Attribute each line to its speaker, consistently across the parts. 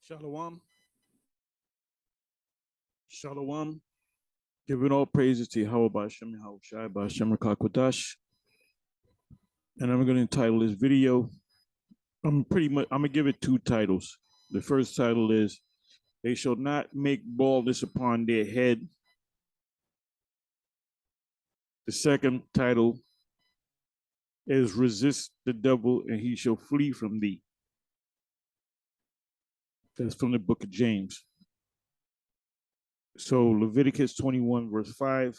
Speaker 1: Shalom. Shalom. Giving all praises to Yahweh Ba'Shem Yahweh Shai Ba'Shem Rakakwadash. And I'm going to entitle this video. I'm going to give it two titles. The first title is, They Shall Not Make Baldness Upon Their Head. The second title is, Resist the Devil and He Shall Flee from Thee. That's from the book of James. So Leviticus 21 verse 5,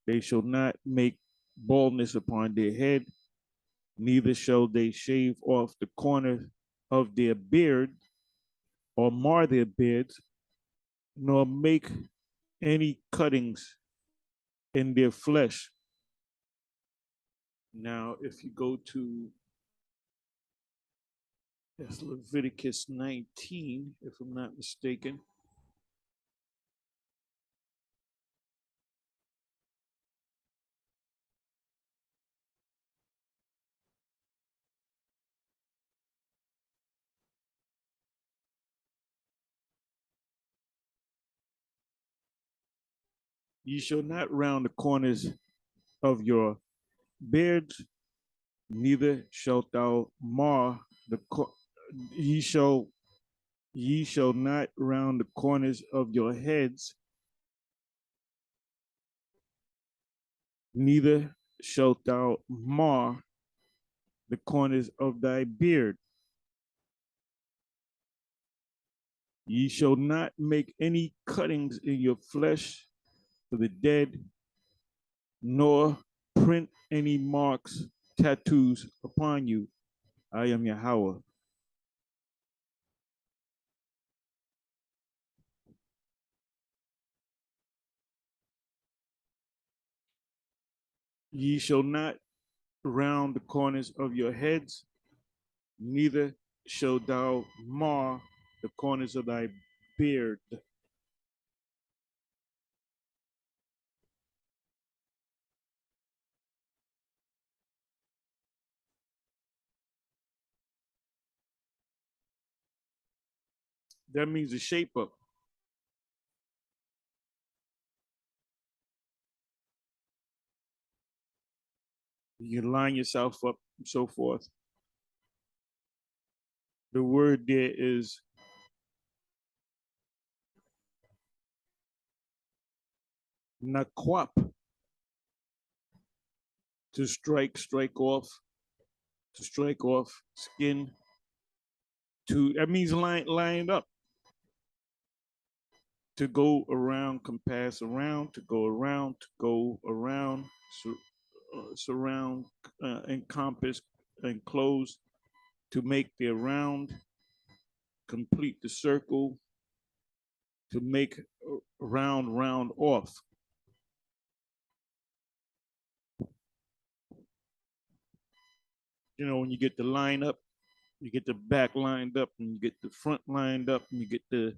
Speaker 1: they shall not make baldness upon their head, neither shall they shave off the corner of their beard or mar their beards, nor make any cuttings in their flesh. Now, if you go to, that's Leviticus 19, if I'm not mistaken. Ye shall not round the corners of your beards, neither shalt thou mar the ye shall not round the corners of your heads, neither shalt thou mar the corners of thy beard. Ye shall not make any cuttings in your flesh for the dead, nor print any marks, tattoos upon you. I am Yahweh. Ye shall not round the corners of your heads, neither shalt thou mar the corners of thy beard. That means the shape up. You can line yourself up and so forth. The word there is nakwap, to strike off, skin. That means lined up. To go around, compass around, to go around, surround, encompass, enclose, to make the round, complete the circle, to make round off. You know, when you get the line up, you get the back lined up, and you get the front lined up, and you get the,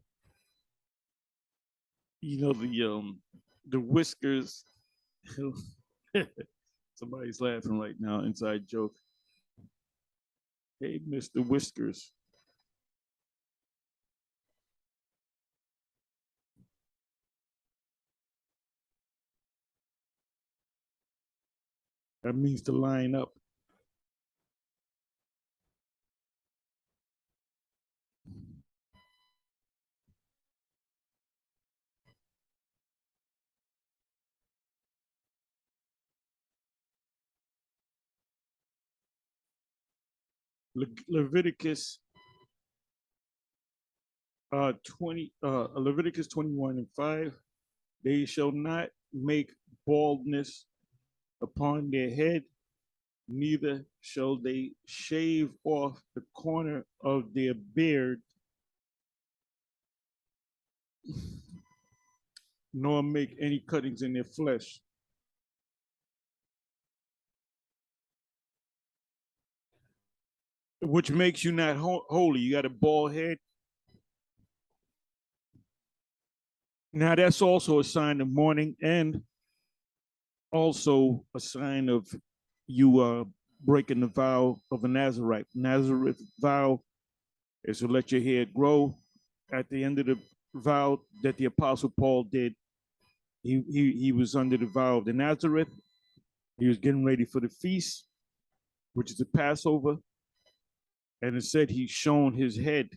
Speaker 1: you know, the whiskers. Somebody's laughing right now, inside joke. Hey, Mr. Whiskers. That means to line up. Leviticus 21 and 5, they shall not make baldness upon their head, neither shall they shave off the corner of their beard, nor make any cuttings in their flesh. Which makes you not holy. You got a bald head. Now that's also a sign of mourning, and also a sign of you breaking the vow of a Nazarite. Nazareth vow is to let your hair grow at the end of the vow that the Apostle Paul did, he was under the vow of the Nazareth. He was getting ready for the feast, which is the Passover. And it said he shone his head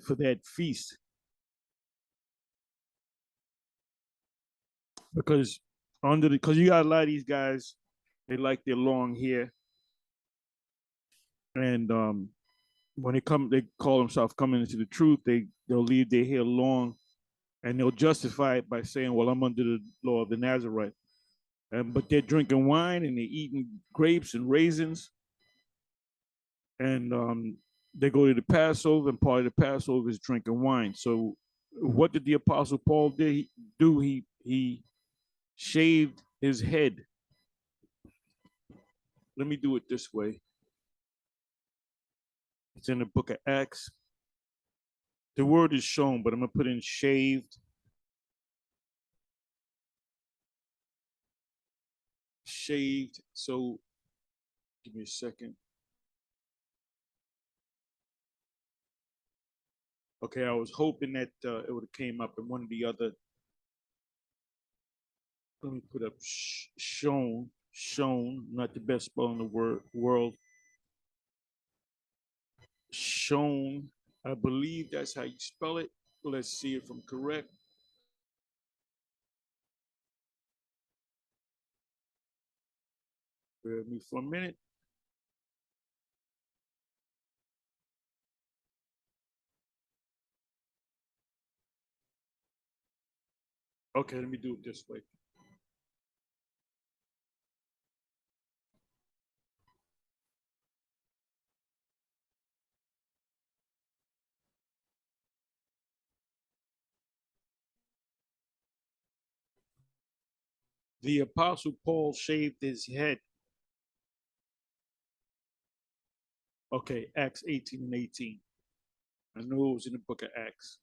Speaker 1: for that feast. Because because you got a lot of these guys, they like their long hair. And when they call themselves coming into the truth, they'll leave their hair long and they'll justify it by saying, well, I'm under the law of the Nazarite. But they're drinking wine and they're eating grapes and raisins. And they go to the Passover, and part of the Passover is drinking wine. So what did the Apostle Paul do? He shaved his head. Let me do it this way. It's in the book of Acts. The word is shown, but I'm going to put in shaved. Shaved. So give me a second. Okay, I was hoping that it would have came up in one of the other. Let me put up shown. Shown, not the best spell in the world. Shown. I believe that's how you spell it. Let's see if I'm correct. Bear with me for a minute. Okay, let me do it this way. The Apostle Paul shaved his head. Okay, Acts 18 and 18. I know it was in the book of Acts.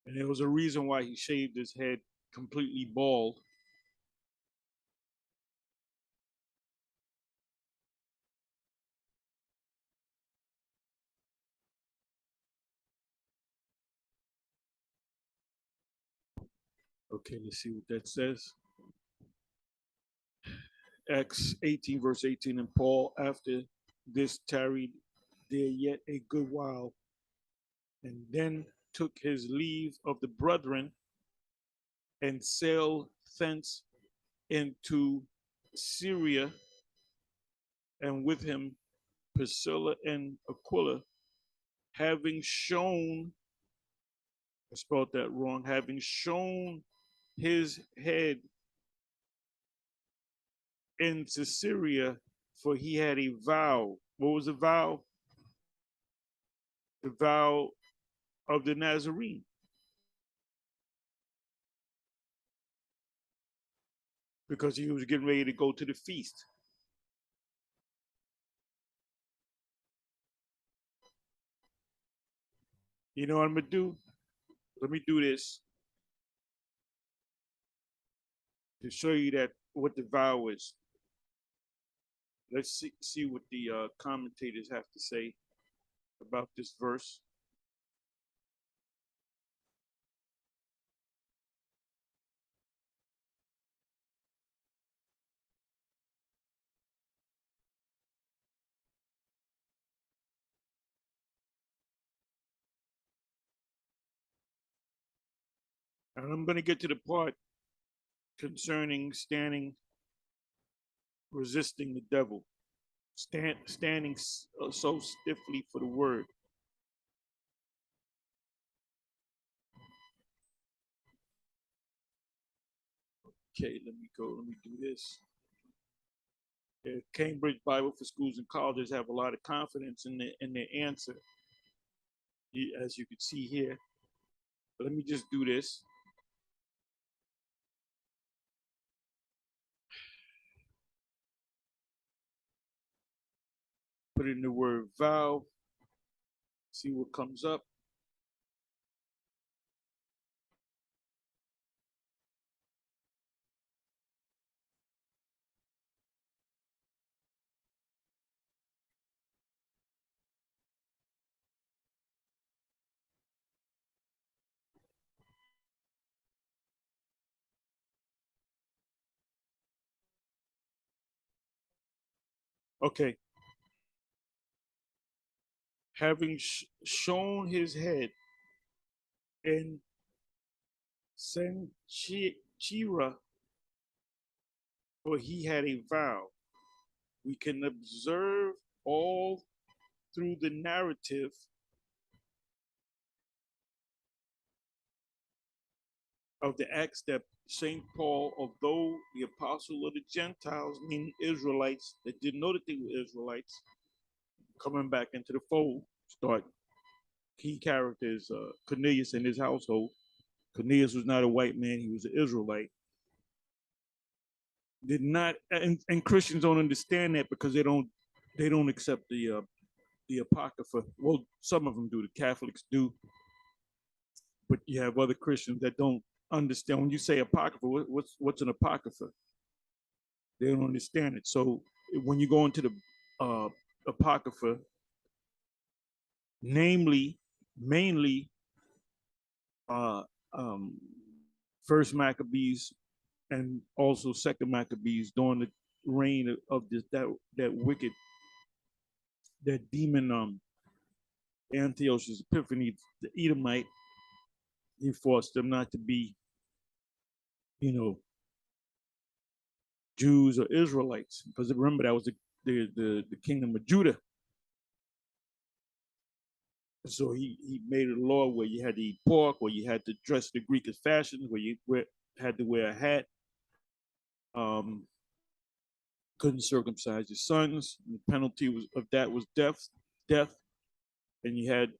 Speaker 1: And there was a reason why he shaved his head completely bald. Okay, let's see what that says. Acts 18, verse 18. And Paul, after this, tarried there yet a good while, and then took his leave of the brethren and sailed thence into Syria, and with him Priscilla and Aquila, having shown, I spelled that wrong, having shown his head into Syria, for he had a vow. What was the vow? The vow of the Nazarene. Because he was getting ready to go to the feast. You know what I'm gonna do? Let me do this to show you that what the vow is. Let's see what the commentators have to say about this verse. And I'm going to get to the part concerning standing, resisting the devil, standing so stiffly for the word. Okay, let me go. Let me do this. Cambridge Bible for schools and colleges have a lot of confidence in their answer, as you can see here. But let me just do this. Put in the word vow. See what comes up. Okay. Having shown his head in Senchira, for he had a vow. We can observe all through the narrative of the Acts that St. Paul, although the apostle of the Gentiles, meaning Israelites that didn't know that they were Israelites, coming back into the fold, start key characters, Cornelius and his household. Cornelius was not a white man, he was an Israelite. Did not, and Christians don't understand that because they don't accept the Apocrypha. Well, some of them do, the Catholics do, but you have other Christians that don't understand. When you say Apocrypha, what's an Apocrypha? They don't understand it. So when you go into the Apocrypha, mainly uh, um, First Maccabees and also Second Maccabees during the reign of that wicked, that demon Antiochus Epiphanes, the Edomite. He forced them not to be, you know, Jews or Israelites, because remember that was the kingdom of Judah. So he made a law where you had to eat pork, where you had to dress the Greek fashions, where you had to wear a hat, couldn't circumcise your sons. And the penalty of that was death. And you had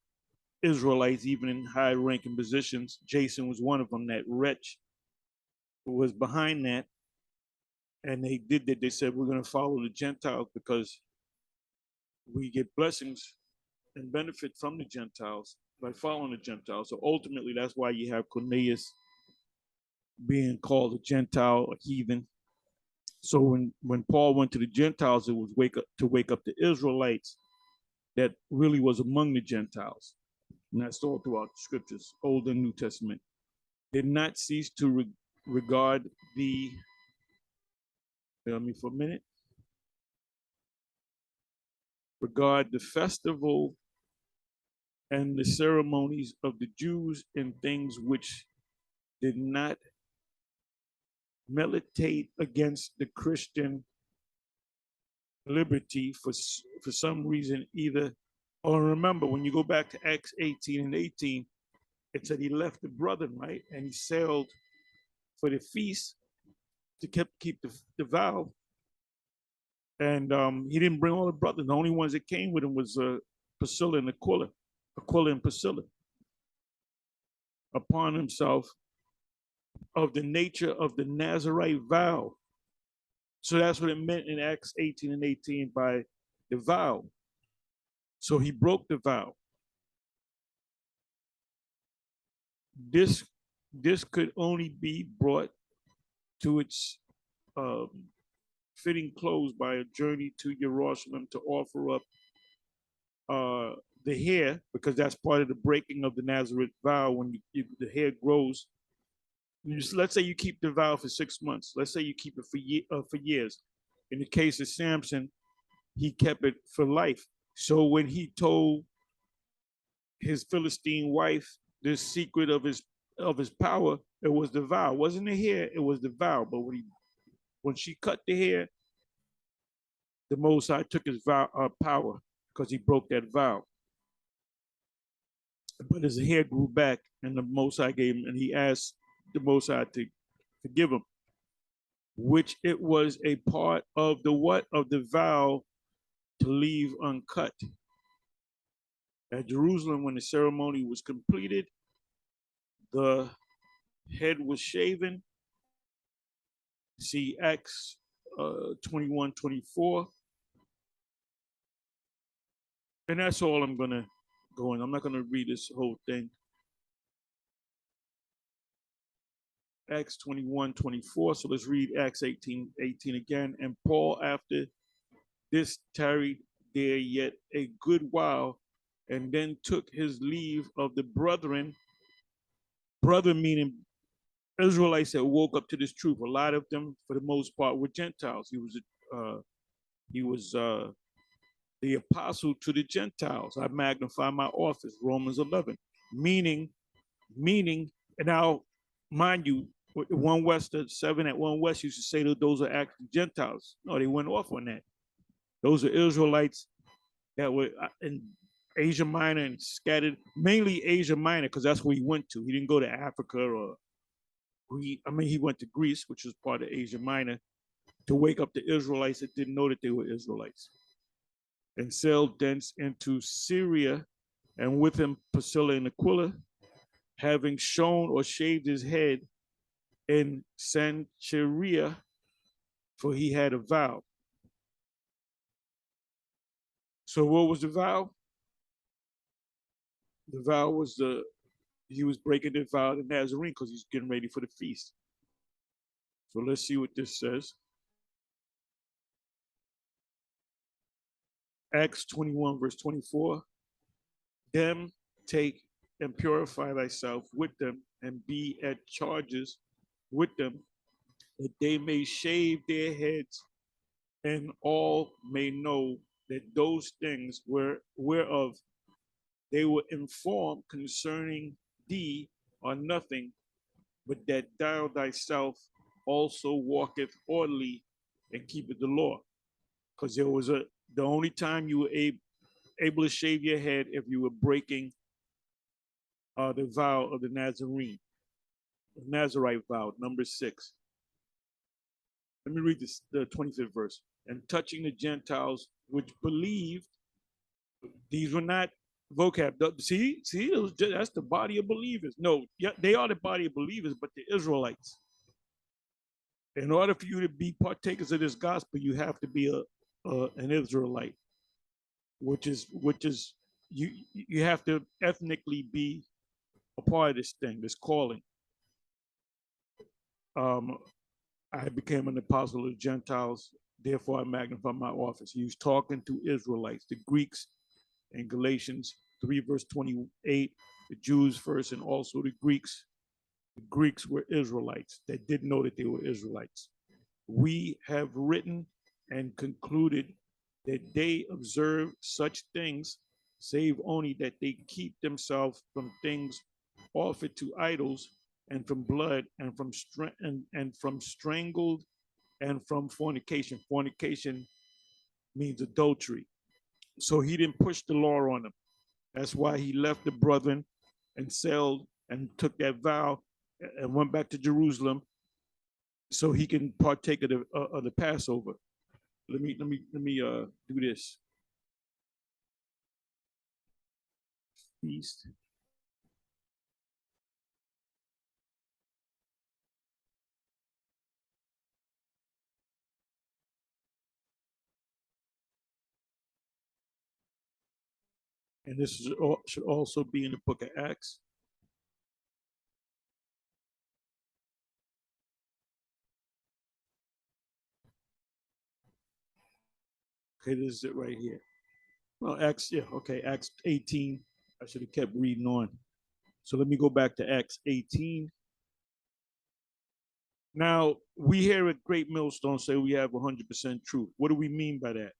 Speaker 1: Israelites even in high-ranking positions. Jason was one of them. That wretch who was behind that, and they did that. They said we're going to follow the Gentiles because we get blessings and benefit from the Gentiles by following the Gentiles. So ultimately, that's why you have Cornelius being called a Gentile, a heathen. So when Paul went to the Gentiles, it was to wake up the Israelites that really was among the Gentiles. And that's all throughout the scriptures, Old and New Testament. Did not cease to regard the, tell me for a minute, regard the festival and the ceremonies of the Jews in things which did not militate against the Christian liberty for some reason either. Or remember, when you go back to Acts 18 and 18, it said he left the brethren, right? And he sailed for the feast to keep the vow. And he didn't bring all the brothers. The only ones that came with him was Priscilla and Aquila and Priscilla, upon himself of the nature of the Nazarite vow. So that's what it meant in Acts 18 and 18 by the vow. So he broke the vow. This could only be brought to its fitting close by a journey to Jerusalem to offer up the hair, because that's part of the breaking of the Nazareth vow. When the hair grows, let's say you keep the vow for 6 months. Let's say you keep it for years. In the case of Samson, he kept it for life. So when he told his Philistine wife the secret of his power, it was the vow. It wasn't the hair, it was the vow. But when she cut the hair, the Most High took his power because he broke that vow. But his hair grew back, and the Most High gave him, and he asked the Most High to forgive him, which it was a part of the what? Of the vow to leave uncut. At Jerusalem, when the ceremony was completed, the head was shaven. See Acts 21:24. And that's all I'm going to go in. I'm not going to read this whole thing. Acts 21:24. So let's read Acts 18:18 again. And Paul, after this, tarried there yet a good while, and then took his leave of the brethren. Brethren meaning Israelites that woke up to this truth. A lot of them, for the most part, were Gentiles. He was He was the apostle to the Gentiles. I magnify my office, Romans 11. Meaning, and now, mind you, One West, 7 at One West used to say that those are actually Gentiles. No, they went off on that. Those are Israelites that were in Asia Minor and scattered, mainly Asia Minor, because that's where he went to. He didn't go to Africa or Greece. I mean, he went to Greece, which was part of Asia Minor, to wake up the Israelites that didn't know that they were Israelites, and sailed thence into Syria, and with him Priscilla and Aquila, having shone or shaved his head in Sancheria, for he had a vow. So what was the vow? The vow was he was breaking the vow of the Nazarene because he's getting ready for the feast. So let's see what this says. Acts 21, verse 24. Them take and purify thyself with them, and be at charges with them, that they may shave their heads, and all may know that those things whereof they were informed concerning thee are nothing, but that thou thyself also walketh orderly and keepeth the law. Because the only time you were able to shave your head if you were breaking the vow of the Nazarene, the Nazarite vow, number 6. Let me read this, the 25th verse. And touching the Gentiles which believed, these were not vocab. See, that's the body of believers. No, yeah, they are the body of believers, but the Israelites. In order for you to be partakers of this gospel, you have to be an Israelite, which is you have to ethnically be a part of this thing, this calling. I became an apostle of the Gentiles, therefore I magnify my office. He was talking to Israelites, the Greeks in Galatians 3, verse 28, the Jews first, and also the Greeks. The Greeks were Israelites that didn't know that they were Israelites. We have written and concluded that they observe such things, save only that they keep themselves from things offered to idols, and from blood, and from strangled, and from fornication. Fornication means adultery. So he didn't push the law on them. That's why he left the brethren and sailed and took that vow and went back to Jerusalem so he can partake of the Passover. Let me do this. Feast. And this should also be in the book of Acts. Okay, this is it right here. Well, Acts, yeah, okay, Acts 18. I should have kept reading on. So let me go back to Acts 18. Now, we here at Great Millstone say we have 100% truth. What do we mean by that?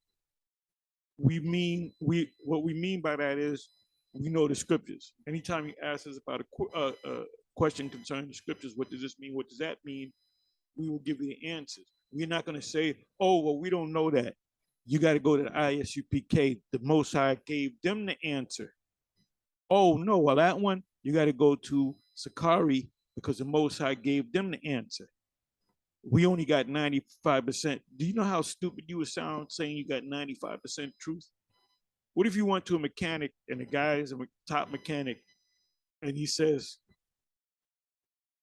Speaker 1: What we mean by that is we know the scriptures. Anytime you ask us about a question concerning the scriptures, what does this mean? What does that mean? We will give you the answers. We're not going to say, oh, well, we don't know that. You got to go to the ISUPK. The Most High gave them the answer. Oh, no, well, that one, you got to go to Sakari because the Most High gave them the answer. We only got 95%. Do you know how stupid you would sound saying you got 95% truth? What if you went to a mechanic and the guy is a top mechanic and he says,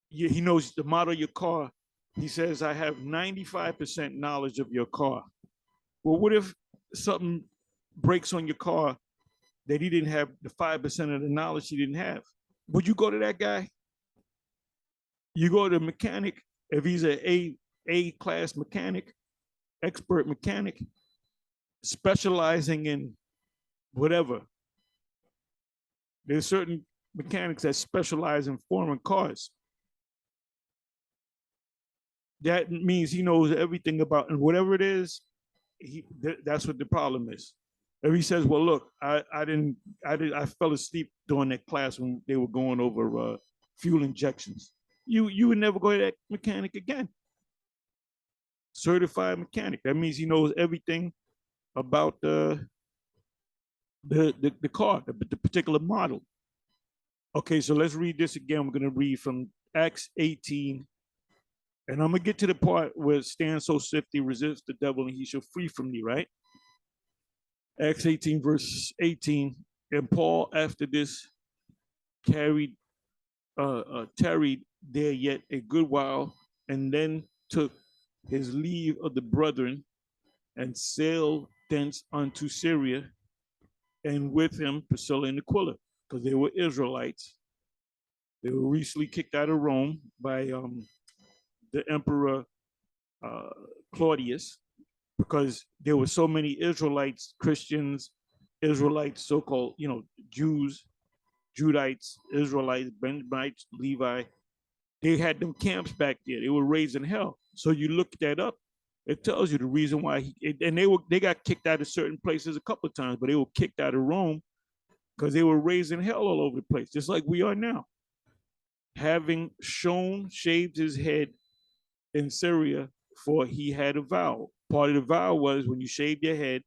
Speaker 1: he knows the model of your car. He says, I have 95% knowledge of your car. Well, what if something breaks on your car that he didn't have the 5% of the knowledge he didn't have? Would you go to that guy? You go to the mechanic if he's A class mechanic, expert mechanic, specializing in whatever. There's certain mechanics that specialize in foreign cars. That means he knows everything about, and whatever it is, that's what the problem is. If he says, well, look, I fell asleep during that class when they were going over fuel injections. You would never go to that mechanic again. Certified mechanic. That means he knows everything about the car, the particular model. Okay, so let's read this again. We're going to read from Acts 18. And I'm going to get to the part where stand so swiftly, resist the devil, and he shall flee from thee, right? Acts 18, verse 18. And Paul, after this, tarried there yet a good while, and then took his leave of the brethren, and sailed thence unto Syria, and with him Priscilla and Aquila, because they were Israelites. They were recently kicked out of Rome by the Emperor Claudius, because there were so many Israelites, Christians, Israelites, so-called, Jews, Judites, Israelites, Benjamites, Levi. They had them camps back there. They were raising hell. So you look that up, it tells you the reason why they got kicked out of certain places a couple of times, but they were kicked out of Rome because they were raising hell all over the place, just like we are now. Having shaved his head in Syria, for he had a vow. Part of the vow was when you shave your head,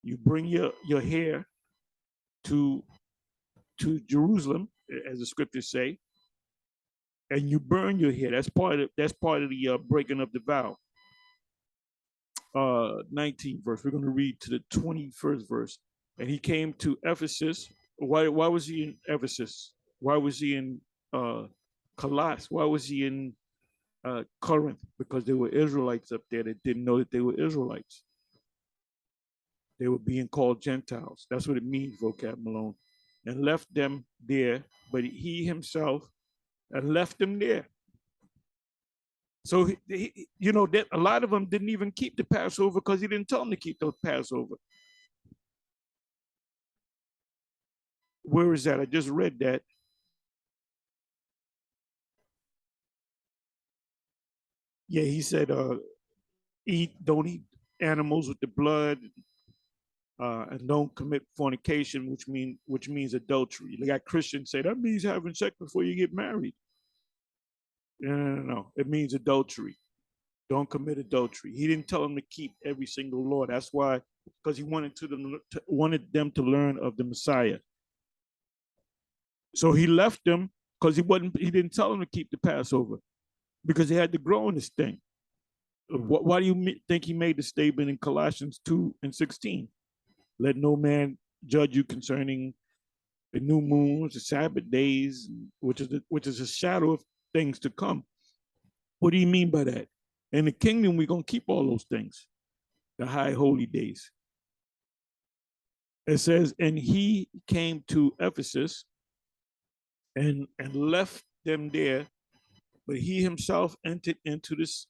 Speaker 1: you bring your hair to Jerusalem, as the scriptures say, and you burn your hair. That's part of the breaking of the vow. 19th verse. We're going to read to the 21st verse. And he came to Ephesus. Why was he in Ephesus? Why was he in Colossus? Why was he in Corinth? Because there were Israelites up there that didn't know that they were Israelites. They were being called Gentiles. That's what it means, vocab Malone. And left them there, but he himself left them there. So, that a lot of them didn't even keep the Passover because he didn't tell them to keep the Passover. Where is that? I just read that. Yeah, he said, don't eat animals with the blood, and don't commit fornication, which means adultery. They got Christians say that means having sex before you get married. No. It means adultery. Don't commit adultery. He didn't tell them to keep every single law. That's why, because he wanted them to learn of the Messiah. So he left them because he didn't tell them to keep the Passover, because they had to grow in this thing. Why do you think he made the statement in Colossians 2:16? Let no man judge you concerning the new moons, the Sabbath days, which is a shadow of things to come. What do you mean by that? In the kingdom, we're going to keep all those things, the high holy days. It says, and he came to Ephesus and left them there, but he himself entered into this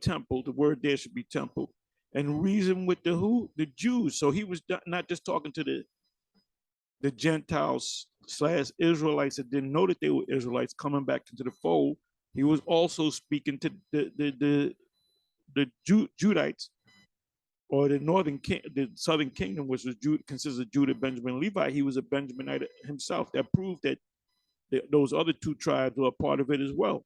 Speaker 1: temple. The word there should be temple, and reasoned with the who? The Jews. So he was not just talking to the Gentiles / Israelites that didn't know that they were Israelites coming back into the fold. He was also speaking to the Judites, or the southern kingdom, which was consists of Judah, Benjamin, Levi. He was a Benjaminite himself. That proved that those other two tribes were a part of it as well.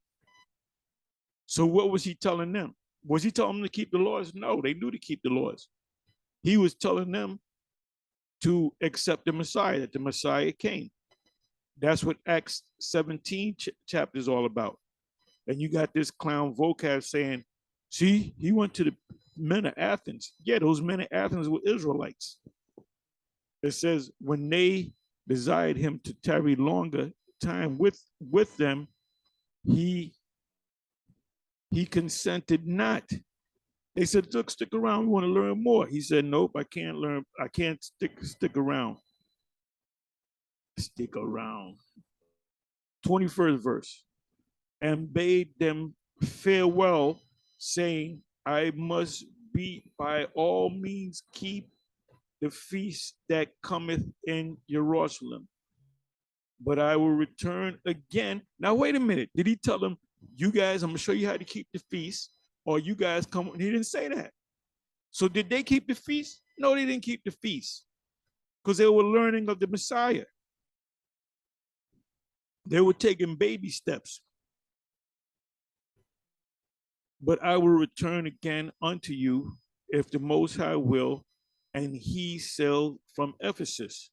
Speaker 1: So what was he telling them? Was he telling them to keep the laws? No, they knew to keep the laws. He was telling them to accept the Messiah, that the Messiah came. That's what Acts 17 chapter is all about. And you got this clown vocab saying, see, he went to the men of Athens. Yeah, those men of Athens were Israelites. It says, when they desired him to tarry longer time with them, he consented not. They said, look, stick around, we want to learn more. He said, nope, I can't learn. I can't stick around. Stick around. 21st verse. And bade them farewell, saying, I must by all means keep the feast that cometh in Jerusalem, but I will return again. Now, wait a minute. Did he tell them, you guys, I'm going to show you how to keep the feast, or you guys come? He didn't say that. So did they keep the feast? No, they didn't keep the feast because they were learning of the Messiah. They were taking baby steps. But I will return again unto you if the Most High will. And he sailed from Ephesus.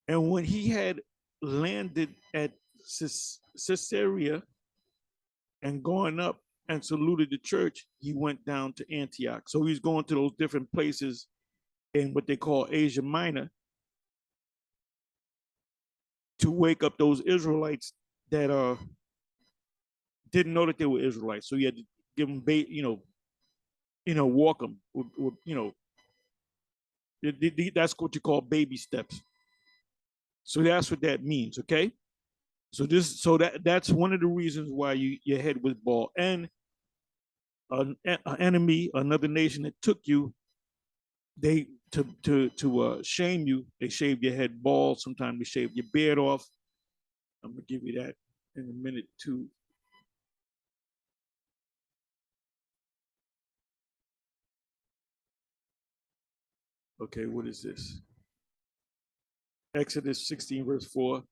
Speaker 1: And when he had landed at Caesarea and going up and saluted the church, he went down to Antioch. So he's going to those different places in what they call Asia Minor to wake up those Israelites that didn't know that they were Israelites. So he had to give them, walk them with that's what you call baby steps. So that's what that means, okay? So that's one of the reasons why your head was bald. And an enemy, another nation that took you, they to shame you, they shave your head bald. Sometimes they shave your beard off. I'm gonna give you that in a minute too. Okay, what is this? Exodus 16, verse 4.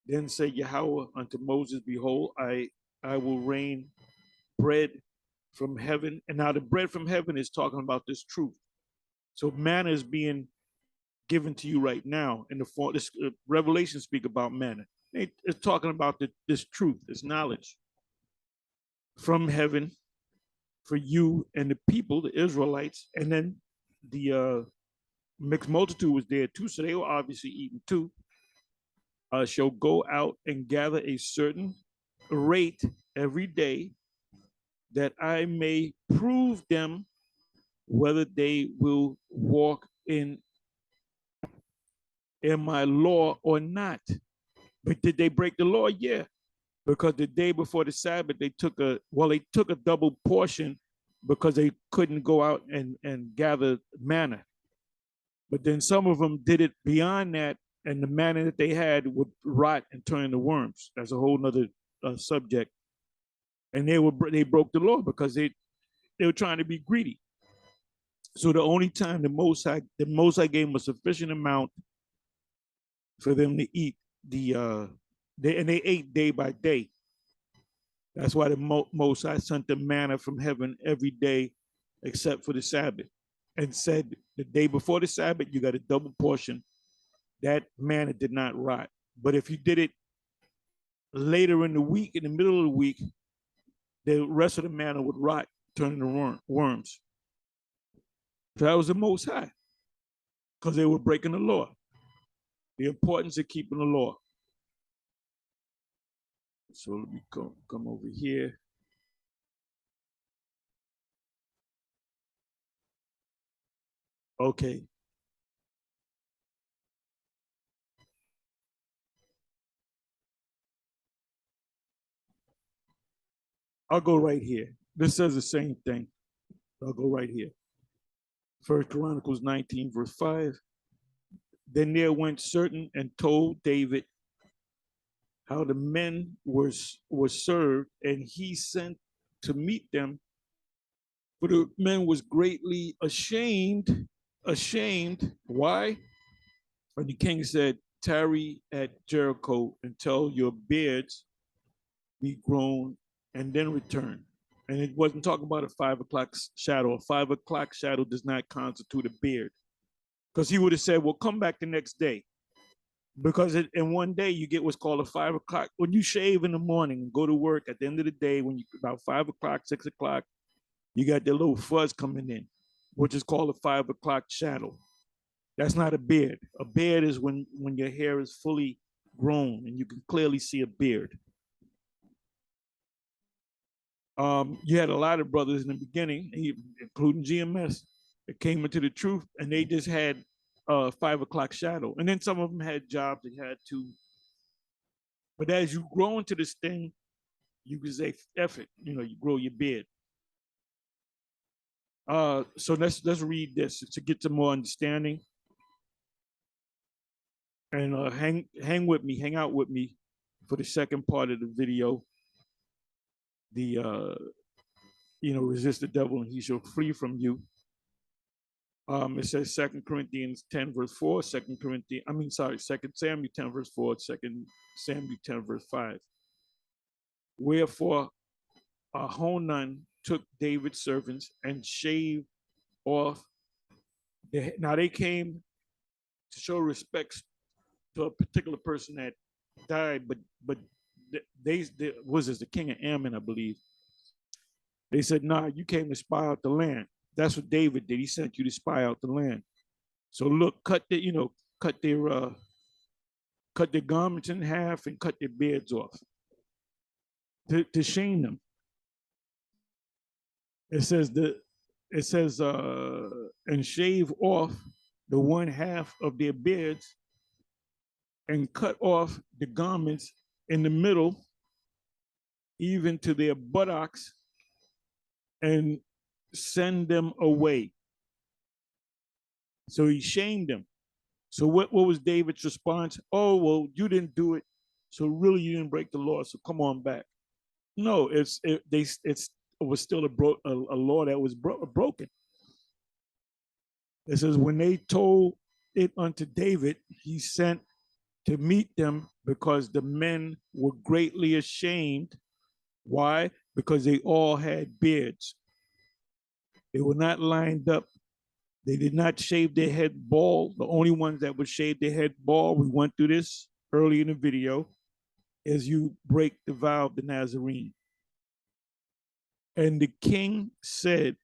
Speaker 1: Then said Yahweh unto Moses, behold, I will rain bread from heaven. And now the bread from heaven is talking about this truth. So manna is being given to you right now in the form. This Revelation speak about manna. It's talking about this truth, this knowledge from heaven for you and the people, the Israelites, and then the mixed multitude was there too, so they were obviously eating too. Shall go out and gather a certain rate every day, that I may prove them whether they will walk in my law or not. But did they break the law? Yeah, because the day before the Sabbath, they took a double portion because they couldn't go out and gather manna. But then some of them did it beyond that, and the manna that they had would rot and turn into worms. That's a whole nother subject. And they broke the law because they were trying to be greedy. So the only time the Most High gave them a sufficient amount for them to eat they ate day by day. That's why the Most High sent the manna from heaven every day, except for the Sabbath, and said the day before the Sabbath you got a double portion. That manna did not rot. But if you did it later in the week, in the middle of the week, the rest of the manna would rot, turn into worms. So that was the Most High, because they were breaking the law. The importance of keeping the law. So let me come over here. Okay. I'll go right here. This says the same thing. I'll go right here. First Chronicles 19, verse 5. Then there went certain and told David how the men were served, and he sent to meet them. For the men was greatly ashamed. Ashamed. Why? And the king said, tarry at Jericho until your beards be grown, and then return. And it wasn't talking about a 5 o'clock shadow. A 5 o'clock shadow does not constitute a beard. Because he would have said, well, come back the next day. Because in one day you get what's called a 5 o'clock. When you shave in the morning and go to work at the end of the day, when you about 5 o'clock, 6 o'clock, you got the little fuzz coming in, which is called a 5 o'clock shadow. That's not a beard. A beard is when your hair is fully grown and you can clearly see a beard. You had a lot of brothers in the beginning, including GMS, that came into the truth, and they just had a 5 o'clock shadow. And then some of them had jobs they had to. But as you grow into this thing, you can say, F it, you grow your beard. So let's read this to get some more understanding. And hang with me, hang out with me for the second part of the video. the resist the devil and he shall flee from you. It says 2 Corinthians 10 verse 4, 2 Samuel 10 verse 4, 2 Samuel 10 verse 5. Wherefore Ahonan took David's servants and shaved off now they came to show respects to a particular person that died, but they was this the king of Ammon, I believe. They said, "Nah, you came to spy out the land." That's what David did. He sent you to spy out the land. So look, cut their garments in half and cut their beards off to shame them. It says and shave off the one half of their beards and cut off the garments in the middle, even to their buttocks, and send them away. So he shamed them. So what was David's response? Oh, well, you didn't do it, so really you didn't break the law, so come on back. No, it was still a law that was broken. It says, when they told it unto David, he sent to meet them because the men were greatly ashamed. Why? Because they all had beards. They were not lined up. They did not shave their head bald. The only ones that would shave their head bald, we went through this early in the video, is you break the vow of the Nazarene. And the king said,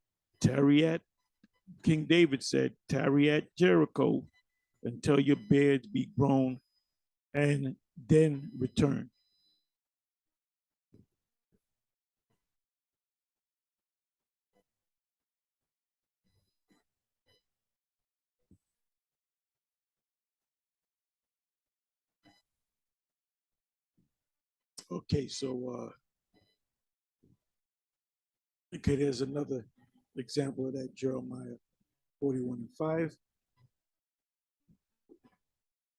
Speaker 1: King David said, tarry at Jericho until your beards be grown, and then return. Okay, so okay, there's another example of that, Jeremiah 41:5.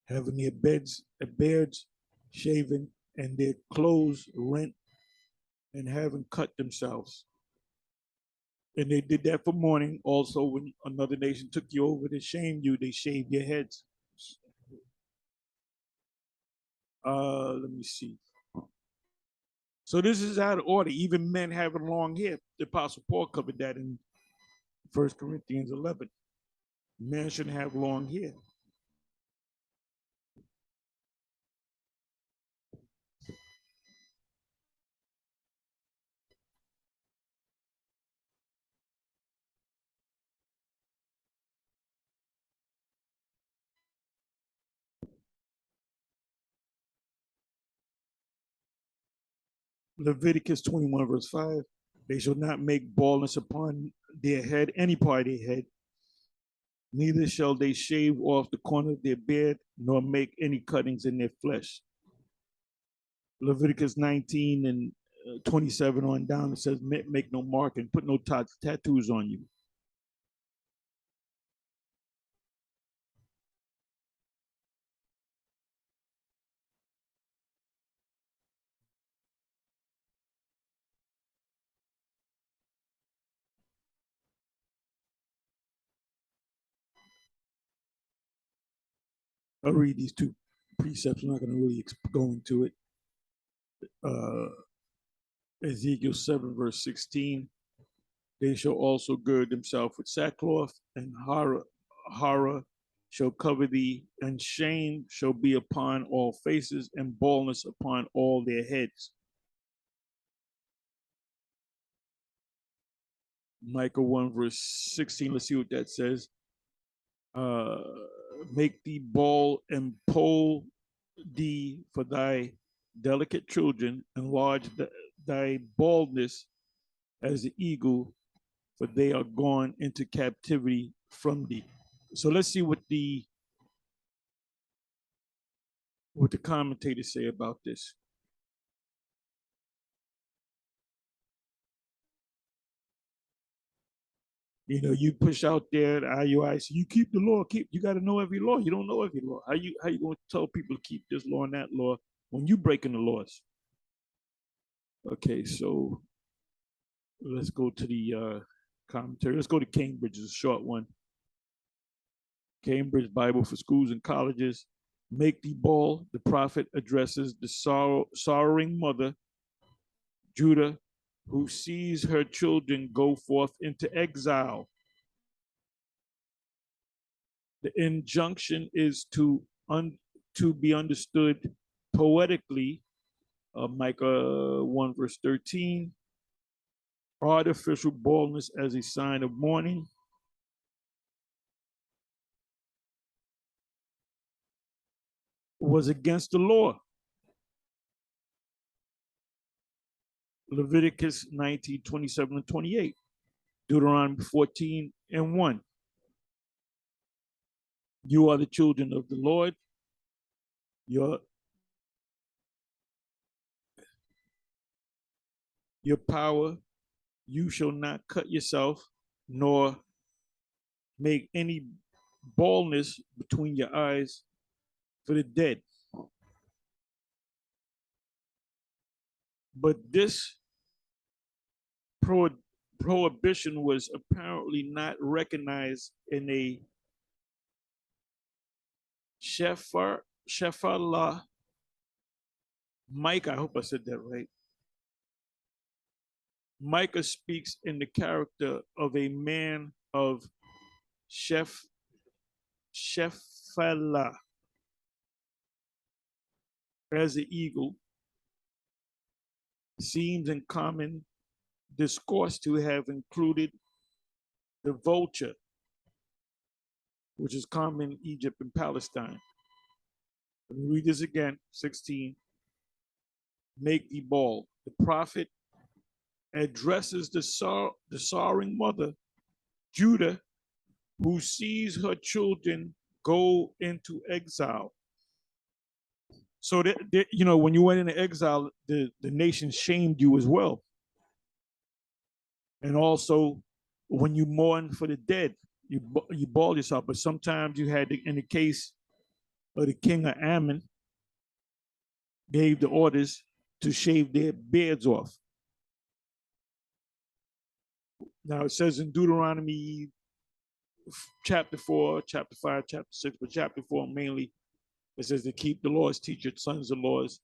Speaker 1: Having their beards shaven and their clothes rent, and having cut themselves. And they did that for mourning. Also, when another nation took you over to shame you, they shaved your heads. Let me see. So this is out of order. Even men having long hair. The Apostle Paul covered that in 1 Corinthians 11. Men shouldn't have long hair. Leviticus 21 verse 5. They shall not make baldness upon their head, any part of their head. Neither shall they shave off the corner of their beard, nor make any cuttings in their flesh. Leviticus 19 and 27 on down, it says, make no mark and put no tattoos on you. I'll read these two precepts. I'm not going to really go into it. Ezekiel 7 verse 16. They shall also gird themselves with sackcloth, and horror shall cover thee, and shame shall be upon all faces, and baldness upon all their heads. Micah 1 verse 16. Let's see what that says. Make thee bald and poll thee for thy delicate children, enlarge thy baldness as the eagle, for they are gone into captivity from thee. So let's see what the commentators say about this. You push out there the IUI, so you keep the law. You got to know every law. You don't know every law. How you going to tell people to keep this law and that law when you breaking the laws? Okay, so Let's go to the commentary. Let's go to Cambridge. It's a short one. Cambridge Bible for Schools and Colleges. Make thee bald. The prophet addresses the sorrowing mother, Judah, who sees her children go forth into exile. The injunction is to be understood poetically. Micah 1 verse 13. Artificial baldness as a sign of mourning. Was against the law. Leviticus 19, 27 and 28. Deuteronomy 14 and 1. You are the children of the Lord. Your power, you shall not cut yourself, nor make any baldness between your eyes for the dead. But this prohibition was apparently not recognized in a Shepharlah Micah. I hope I said that right. Micah speaks in the character of a man of Shephalah as an eagle. Seems in common discourse to have included the vulture, which is common in Egypt and Palestine. Let me read this again, 16. Make thee bald. The prophet addresses the sorrowing mother, Judah, who sees her children go into exile. So that you know, when you went into exile, the nation shamed you as well. And also, when you mourn for the dead, you bald yourself. But sometimes you had, in the case of the king of Ammon, gave the orders to shave their beards off. Now it says in Deuteronomy chapter 4, chapter 5, chapter 6, but chapter 4 mainly, it says to keep the laws, teach your sons the laws.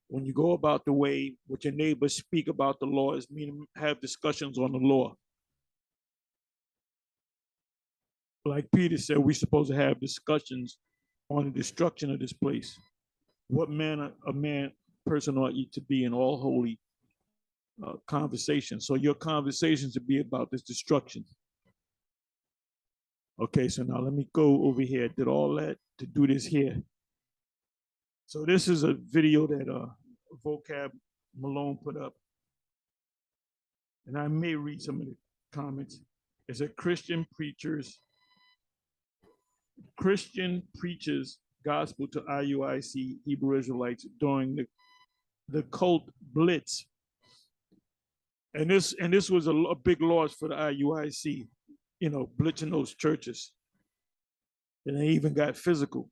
Speaker 1: When you go about the way with your neighbors, speak about the laws, meaning have discussions on the law. Like Peter said, we're supposed to have discussions on the destruction of this place. What manner a person ought you to be in all holy conversations. So your conversations would be about this destruction. Okay, so now let me go over here. I did all that to do this here. So this is a video that Vocab Malone put up. And I may read some of the comments. It said Christian preaches gospel to IUIC Hebrew Israelites during the cult blitz. And this was a big loss for the IUIC, you know, blitzing those churches. And they even got physical.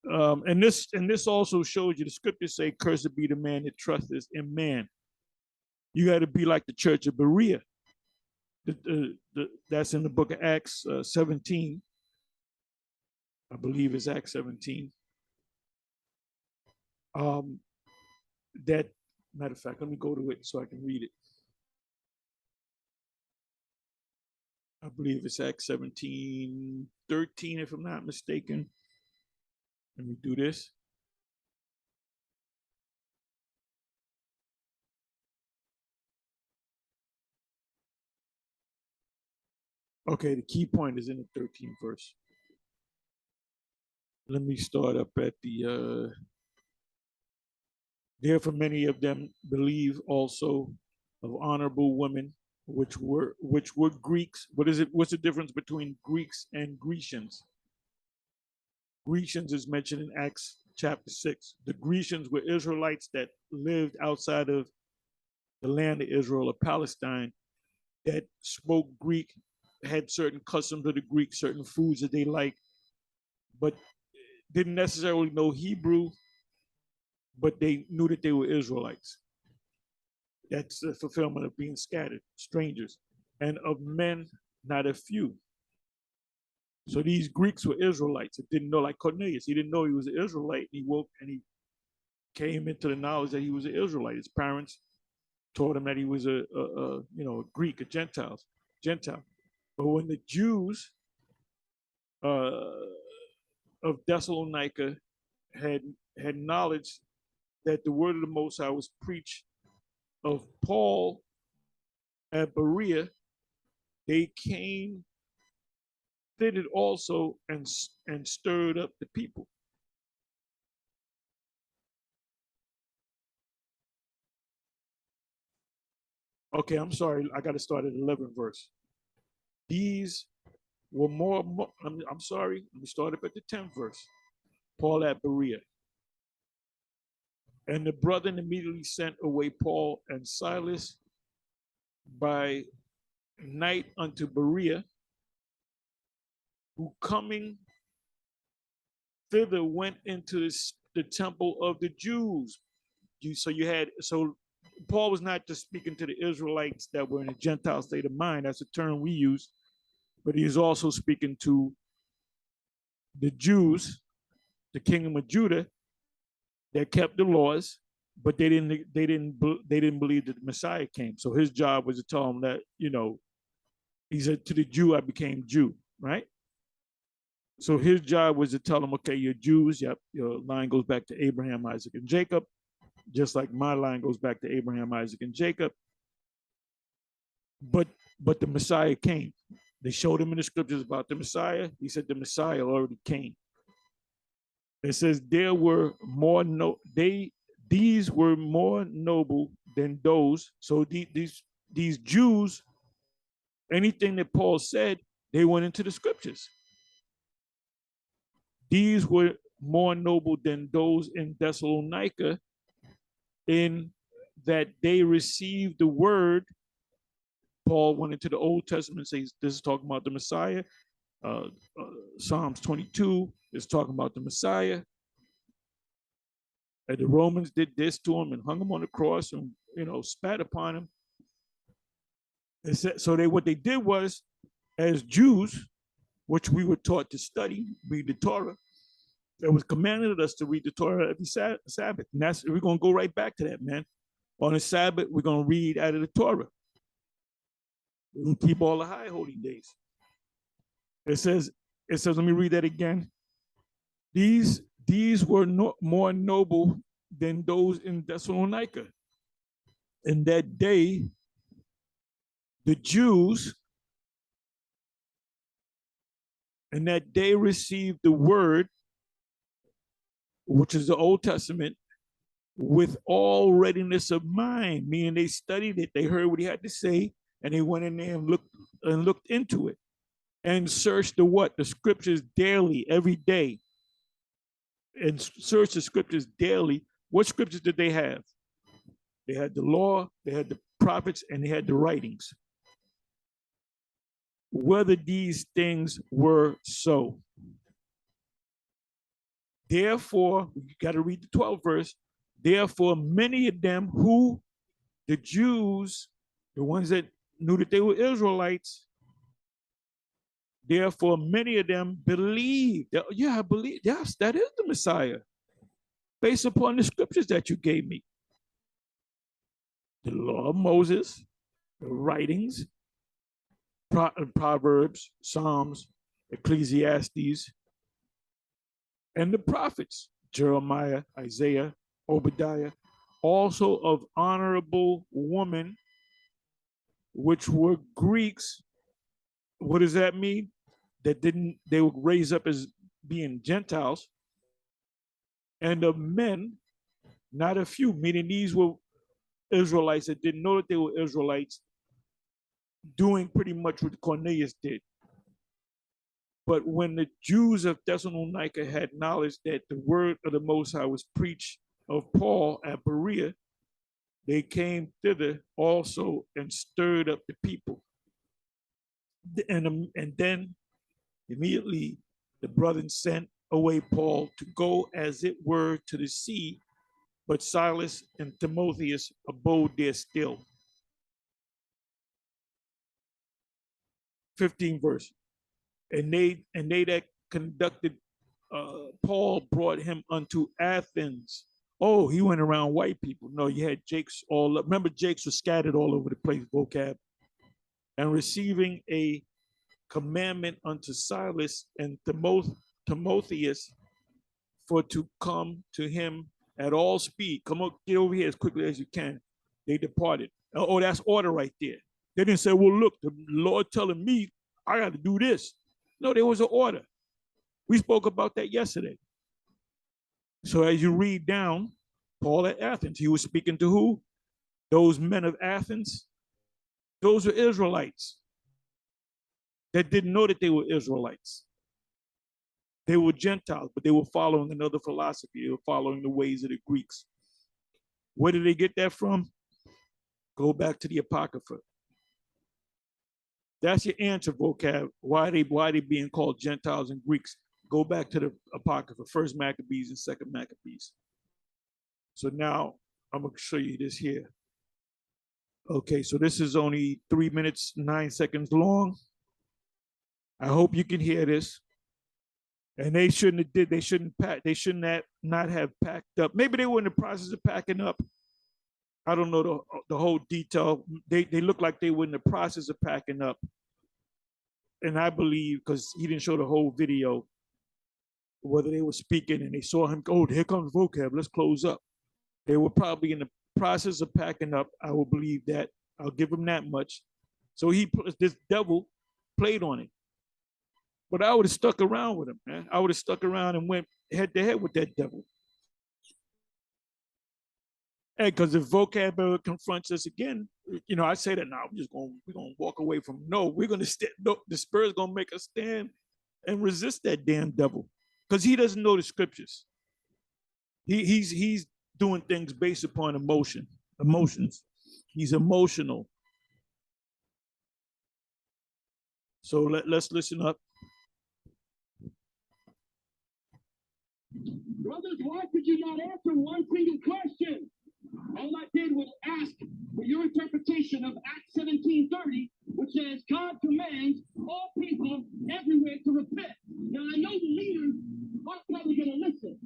Speaker 1: And this also shows you the scriptures say, "Cursed be the man that trusteth in man." You got to be like the church of Berea. That's in the book of Acts 17. I believe it's Acts 17. That matter of fact, let me go to it so I can read it. I believe it's Acts 17:13, if I'm not mistaken. Let me do this. Okay, the key point is in the 13th verse. Let me start up at the therefore many of them believe also of honorable women, which were Greeks. What's the difference between Greeks and Grecians? Grecians is mentioned in Acts chapter 6. The Grecians were Israelites that lived outside of the land of Israel or Palestine, that spoke Greek, had certain customs of the Greek, certain foods that they liked, but didn't necessarily know Hebrew, but they knew that they were Israelites. That's the fulfillment of being scattered, strangers, and of men, not a few. So these Greeks were Israelites that didn't know, like Cornelius. He didn't know he was an Israelite. He woke and he came into the knowledge that he was an Israelite. His parents taught him that he was a Greek, a Gentile. But when the Jews uh, of Thessalonica had had knowledge that the word of the Most High was preached of Paul at Berea, they came fitted also and stirred up the people. Okay, I'm sorry. I got to start at 11th verse. These were more I'm sorry. Let me start up at the 10th verse. Paul at Berea. And the brethren immediately sent away Paul and Silas by night unto Berea, who coming thither went into the temple of the Jews. So Paul was not just speaking to the Israelites that were in a Gentile state of mind. That's a term we use, but he is also speaking to the Jews, the kingdom of Judah, that kept the laws, but they didn't believe that the Messiah came. So his job was to tell them that, he said, to the Jew I became Jew, right? So his job was to tell them, okay, you're Jews. Yep, your line goes back to Abraham, Isaac, and Jacob, just like my line goes back to Abraham, Isaac, and Jacob. But the Messiah came. They showed him in the scriptures about the Messiah. He said the Messiah already came. It says there were more these were more noble than those. So these Jews, anything that Paul said, they went into the scriptures. These were more noble than those in Thessalonica, in that they received the word. Paul went into the Old Testament and says this is talking about the Messiah. Uh, Psalms 22 is talking about the Messiah. And the Romans did this to him and hung him on the cross and spat upon him. So what they did was, as Jews, which we were taught to study, read the Torah, it was commanded us to read the Torah every Sabbath. And we're going to go right back to that, man. On the Sabbath, we're going to read out of the Torah. We're going to keep all the high holy days. It says, let me read that again. These were more noble than those in Thessalonica. In that day, the Jews, received the word, which is the Old Testament, with all readiness of mind, meaning they studied it, they heard what he had to say, and they went in there and looked into it and searched the scriptures daily, every day, and searched the scriptures daily. What scriptures did they have? They had the law, they had the prophets, and they had the writings. Whether these things were so. Therefore, you got to read the 12th verse. Therefore, many of them who, the Jews, the ones that knew that they were Israelites, therefore many of them believed. I believe, yes, that is the Messiah, based upon the scriptures that you gave me. The law of Moses, the writings, Proverbs, Psalms, Ecclesiastes, and the prophets, Jeremiah, Isaiah, Obadiah, also of honorable women, which were Greeks. What does that mean? They were raised up as being Gentiles, and of men, not a few, meaning these were Israelites that didn't know that they were Israelites, doing pretty much what Cornelius did. But when the Jews of Thessalonica had knowledge that the word of the Most High was preached of Paul at Berea, they came thither also and stirred up the people. And then immediately the brethren sent away Paul to go as it were to the sea but Silas and Timotheus abode there still. 15 verse. And they that conducted Paul brought him unto Athens. Oh, he went around white people. No, you had Jakes all up. Remember, Jakes was scattered all over the place, vocab. And receiving a commandment unto Silas and Timotheus for to come to him at all speed. Come on, get over here as quickly as you can. They departed. Oh, that's order right there. They didn't say, well, look, the Lord telling me I got to do this. No, there was an order. We spoke about that yesterday. So as you read down, Paul at Athens, he was speaking to who? Those men of Athens. Those were Israelites that didn't know that they were Israelites. They were Gentiles, but they were following another philosophy. They were following the ways of the Greeks. Where did they get that from? Go back to the Apocrypha. That's your answer, vocab. Why are they being called Gentiles and Greeks? Go back to the Apocrypha, First Maccabees and Second Maccabees. So now I'm going to show you this here. Okay, so this is only 3 minutes, 9 seconds long. I hope you can hear this. And they shouldn't have did. They shouldn't not have packed up. Maybe they were in the process of packing up. I don't know the whole detail. They look like they were in the process of packing up. And I believe, because he didn't show the whole video, whether they were speaking and they saw him, oh, here comes vocab, let's close up. They were probably in the process of packing up. I will believe that. I'll give him that much. So this devil played on it. But I would have stuck around with him, man. I would have stuck around and went head to head with that devil. And because if vocab ever confronts us again, I say that now, we're gonna walk away from him. No, we're gonna stand. No, the Spirit's gonna make us stand and resist that damn devil. Because he doesn't know the scriptures. He's doing things based upon emotions. He's emotional. So let's listen up.
Speaker 2: Brothers, why could you not answer one single question? All I did was ask for your interpretation of Acts 17:30, which says God commands all people everywhere to repent. Now I know the leaders aren't probably going to listen.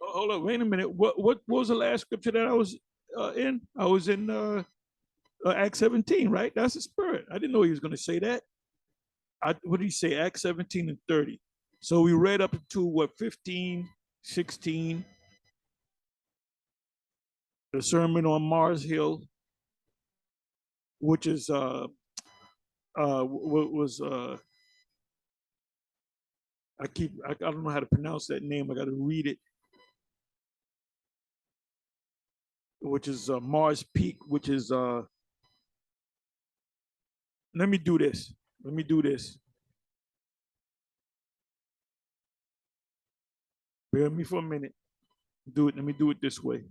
Speaker 1: Oh, hold on, wait a minute. What was the last scripture that I was in? I was in Acts 17, right? That's the Spirit. I didn't know he was going to say that. What did he say? Acts 17 and 30. So we read up to what, 15, 16. The sermon on Mars Hill, which is I don't know how to pronounce that name. I got to read it. Which is Mars Peak, which is let me do this. Bear with me for a minute. Let me do it this way.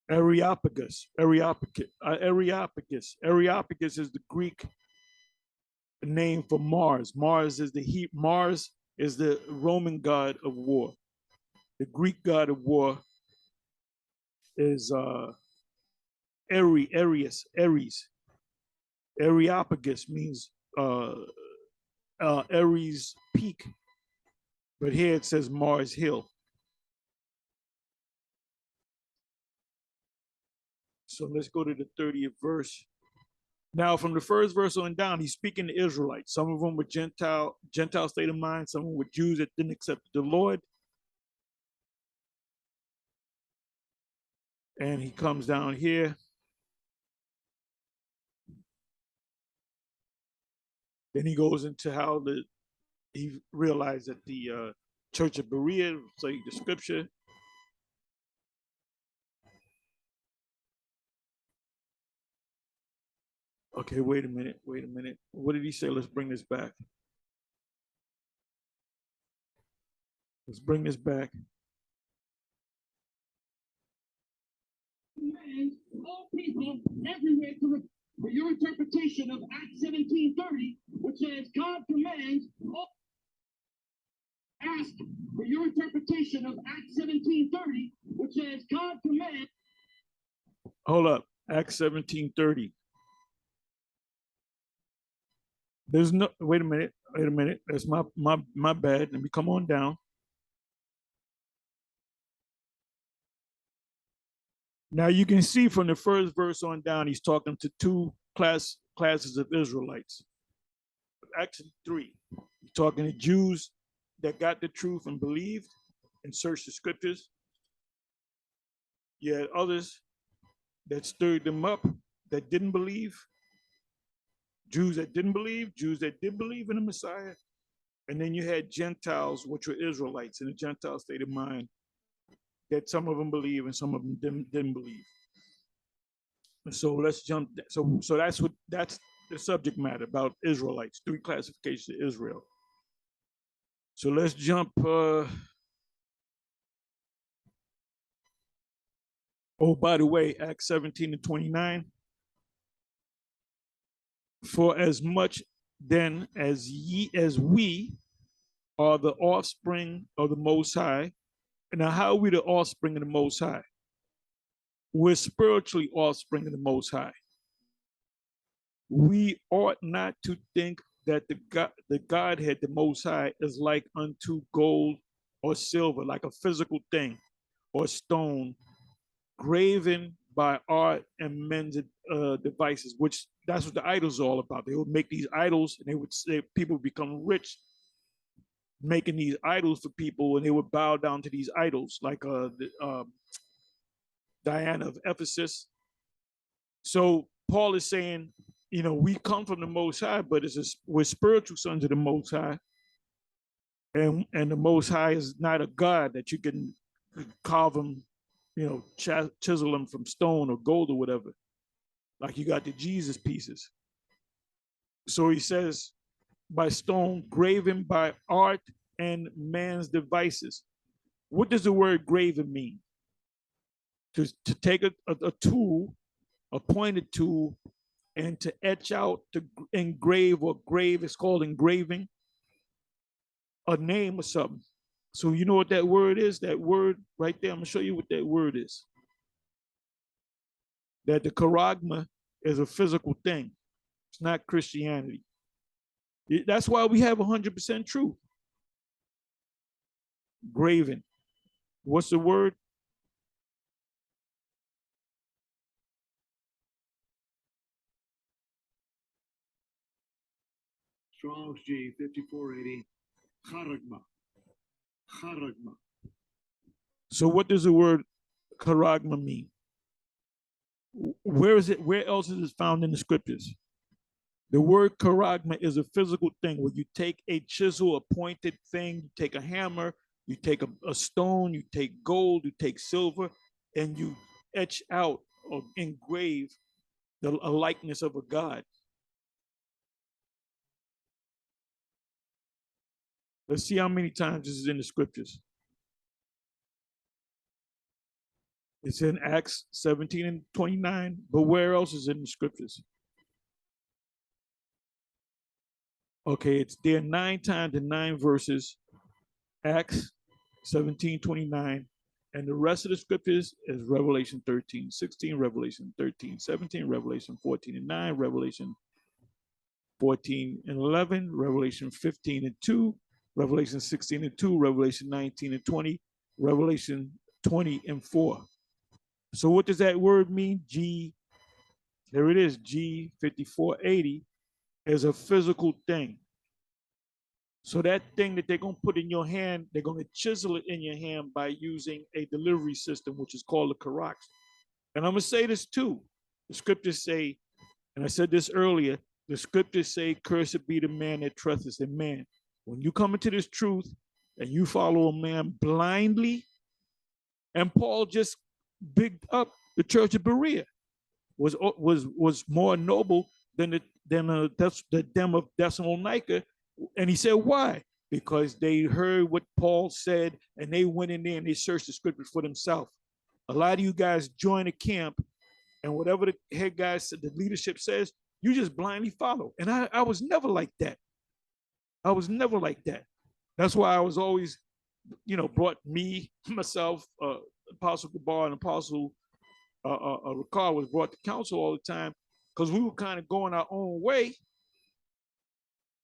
Speaker 1: Areopagus is the Greek name for Mars. Mars is the Roman god of war. The Greek god of war is Ares. Areopagus means Ares Peak, but here it says Mars Hill. So let's go to the 30th verse. Now, from the first verse on down, he's speaking to Israelites. Some of them were Gentile state of mind. Some of them were Jews that didn't accept the Lord. And he comes down here. Then he goes into how he realized that the Church of Berea, studied the scripture. Okay, wait a minute. What did he say? Let's bring this back.
Speaker 2: All people everywhere to repent. For your interpretation of Acts 17:30, which says God commands all ask for your interpretation of Acts 17:30, which says God commands.
Speaker 1: Hold up. Acts 17:30. There's no, wait a minute. Wait a minute. That's my bad. Let me come on down. Now you can see from the first verse on down, he's talking to two classes of Israelites. Actually, three. He's talking to Jews that got the truth and believed and searched the scriptures. You had others that stirred them up that didn't believe, Jews that didn't believe, Jews that did believe in the Messiah. And then you had Gentiles, which were Israelites in the Gentile state of mind, that some of them believe and some of them didn't believe. So let's jump. So that's the subject matter about Israelites, three classifications of Israel. So let's jump. Oh, by the way, Acts 17 and 29. For as much then as we are the offspring of the Most High. Now, how are we the offspring of the Most High? We're spiritually offspring of the Most High. We ought not to think that the Godhead, the Most High, is like unto gold or silver, like a physical thing, or stone, graven by art and men's devices, which that's what the idols are all about. They would make these idols, and they would say people would become rich making these idols for people, and they would bow down to these idols, like Diana of Ephesus. So Paul is saying, you know, we come from the Most High, but we're spiritual sons of the Most High, and the Most High is not a God that you can carve him, you know, chisel him from stone or gold or whatever, like you got the Jesus pieces. So he says, by stone, graven by art and man's devices. What does the word graven mean? To take a tool, a pointed tool, and to etch out, to engrave or grave, it's called engraving, a name or something. So you know what that word is? That word right there, I'm gonna show you what that word is. That the charagma is a physical thing. It's not Christianity. That's why we have 100% truth. Graven. What's the word?
Speaker 2: Strong's G 5480. Charagma. Charagma.
Speaker 1: So what does the word charagma mean? Where is it? Where else is it found in the scriptures? The word charagma is a physical thing where you take a chisel, a pointed thing, you take a hammer, you take a stone, you take gold, you take silver, and you etch out or engrave a likeness of a god. Let's see how many times this is in the scriptures. It's in Acts 17 and 29, but where else is it in the scriptures? Okay, it's there 9 times in 9 verses, Acts 17:29, and the rest of the scriptures is Revelation 13:16, Revelation 13:17, Revelation 14 and 9, Revelation 14 and 11, Revelation 15 and 2, Revelation 16 and 2, Revelation 19 and 20, Revelation 20 and 4. So what does that word mean? G, there it is, G 5480 is a physical thing. So that thing that they're going to put in your hand, they're going to chisel it in your hand by using a delivery system, which is called a karax. And I'm going to say this too. The scriptures say, and I said this earlier, the scriptures say, cursed be the man that trusteth in man. When you come into this truth and you follow a man blindly, and Paul just bigged up the church of Berea, was more noble than the them of Thessalonica. And he said, why? Because they heard what Paul said and they went in there and they searched the scriptures for themselves. A lot of you guys join a camp, and whatever the head guy said, the leadership says, you just blindly follow. And I was never like that. I was never like that. That's why I was always, brought me, myself, Apostle Gabar and Apostle Ricard was brought to council all the time because we were kind of going our own way.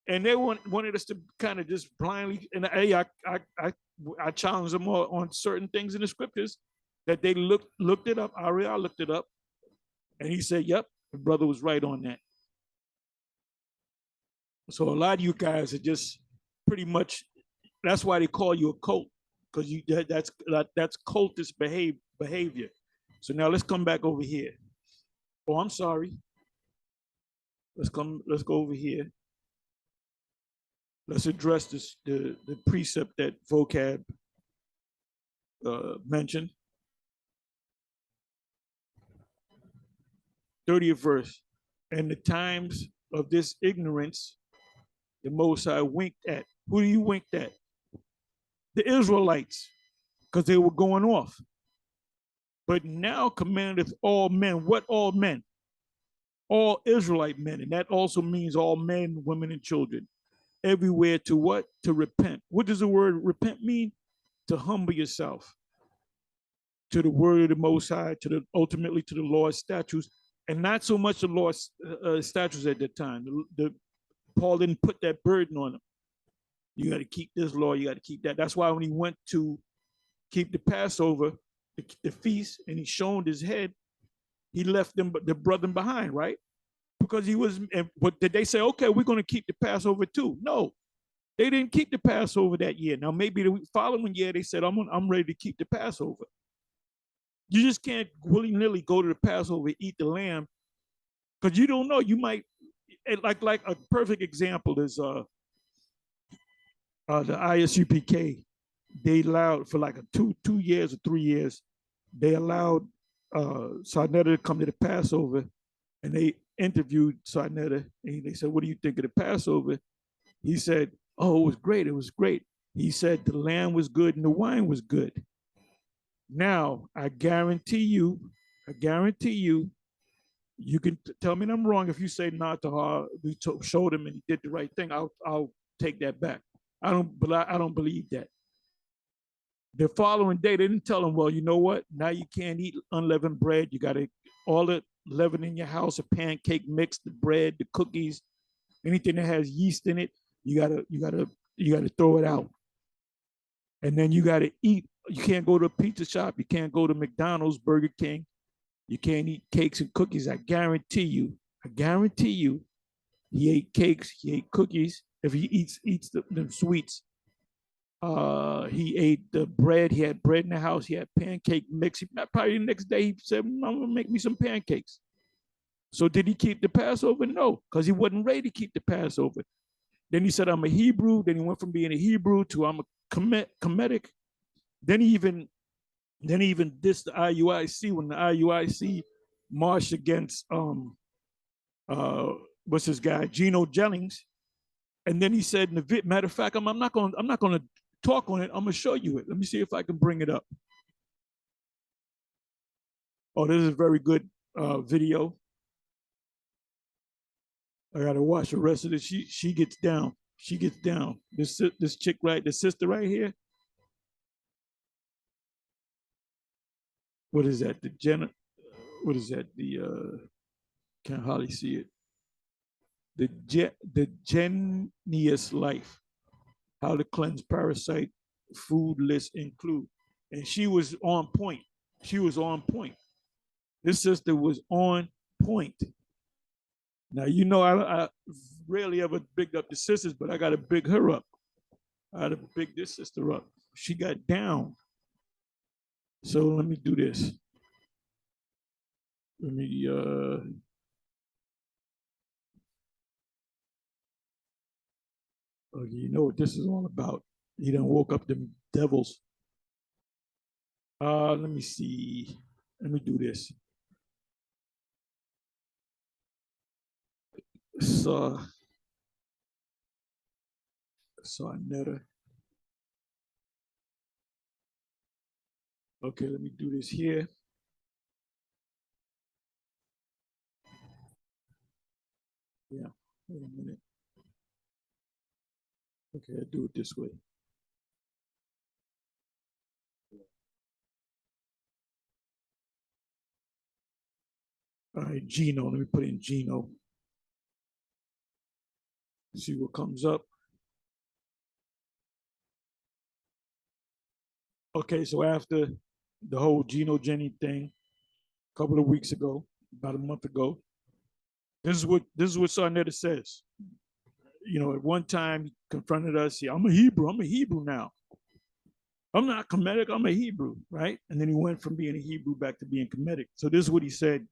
Speaker 1: And they wanted us to kind of just blindly, and I challenged them on certain things in the scriptures that they looked it up. Ariel looked it up, and he said, "Yep, the brother was right on that." So a lot of you guys are just pretty much. That's why they call you a cult, because that's cultist behavior. So now let's come back over here. Oh, I'm sorry. Let's go over here. Let's address the precept that vocab mentioned. 30th verse. And the times of this ignorance, the Most High winked at. Who do you wink at? The Israelites, because they were going off. But now commandeth all men. What all men? All Israelite men. And that also means all men, women, and children. Everywhere to what? To repent. What does the word repent mean? To humble yourself to the word of the Most High, ultimately to the Lord's statutes, and not so much the Lord's statutes at that time. Paul didn't put that burden on them. You got to keep this law. You got to keep that. That's why when he went to keep the Passover, the feast, and he showed his head, he left them, the brethren behind, right? Because he was. But did they say, okay, we're going to keep the Passover too? No, they didn't keep the Passover that year. Now maybe the following year they said, I'm ready to keep the Passover. You just can't willy-nilly go to the Passover, eat the lamb, because you don't know. You might, like a perfect example is the ISUPK. They allowed for like a two years or 3 years. They allowed Sarnetta to come to the Passover, and they interviewed Sarnetta, and they said, "What do you think of the Passover?" He said, "Oh, it was great. It was great." He said the lamb was good and the wine was good. Now, I guarantee you, you can tell me I'm wrong if you say not to her. We showed him and he did the right thing. I'll take that back. I don't believe that. The following day, they didn't tell him, well, you know what? Now you can't eat unleavened bread. You got to all the leaven in your house, a pancake mix, the bread, the cookies, anything that has yeast in it. You gotta throw it out. And then you got to eat. You can't go to a pizza shop. You can't go to McDonald's, Burger King. You can't eat cakes and cookies. I guarantee you, he ate cakes, he ate cookies. If he eats them sweets, he ate the bread. He had bread in the house. He had pancake mix. Probably the next day he said, "I'm gonna make me some pancakes." So did he keep the Passover? No, because he wasn't ready to keep the Passover. Then he said, "I'm a Hebrew." Then he went from being a Hebrew to I'm a Kemetic. Then he even dissed the IUIC when the IUIC marched against what's his guy, Geno Jennings. And then he said, in the matter of fact, I'm not gonna talk on it. I'm gonna show you it. Let me see if I can bring it up. Oh, this is a very good video. I gotta watch the rest of it. She gets down. She gets down. This chick right, the sister right here. What is that? What is that? Can't hardly see it. The genius life. How to cleanse parasite, food list include. And she was on point. She was on point. This sister was on point. Now, I rarely ever bigged up the sisters, but I got to big her up. I got to big this sister up. She got down. So let me do this. Let me, you know what this is all about. He done woke up the devils. Let me see. Let me do this. Sarnetta. Okay, let me do this here. Yeah, wait a minute. Okay, I'll do it this way. All right, Gino. Let me put in Gino. See what comes up. Okay, so after the whole Gino Jenny thing, a couple of weeks ago, about a month ago, this is what Sarnetta says. You know, at one time he confronted us. Yeah, I'm a Hebrew now. I'm not Kemetic, I'm a Hebrew, right? And then he went from being a Hebrew back to being Kemetic. So this is what he said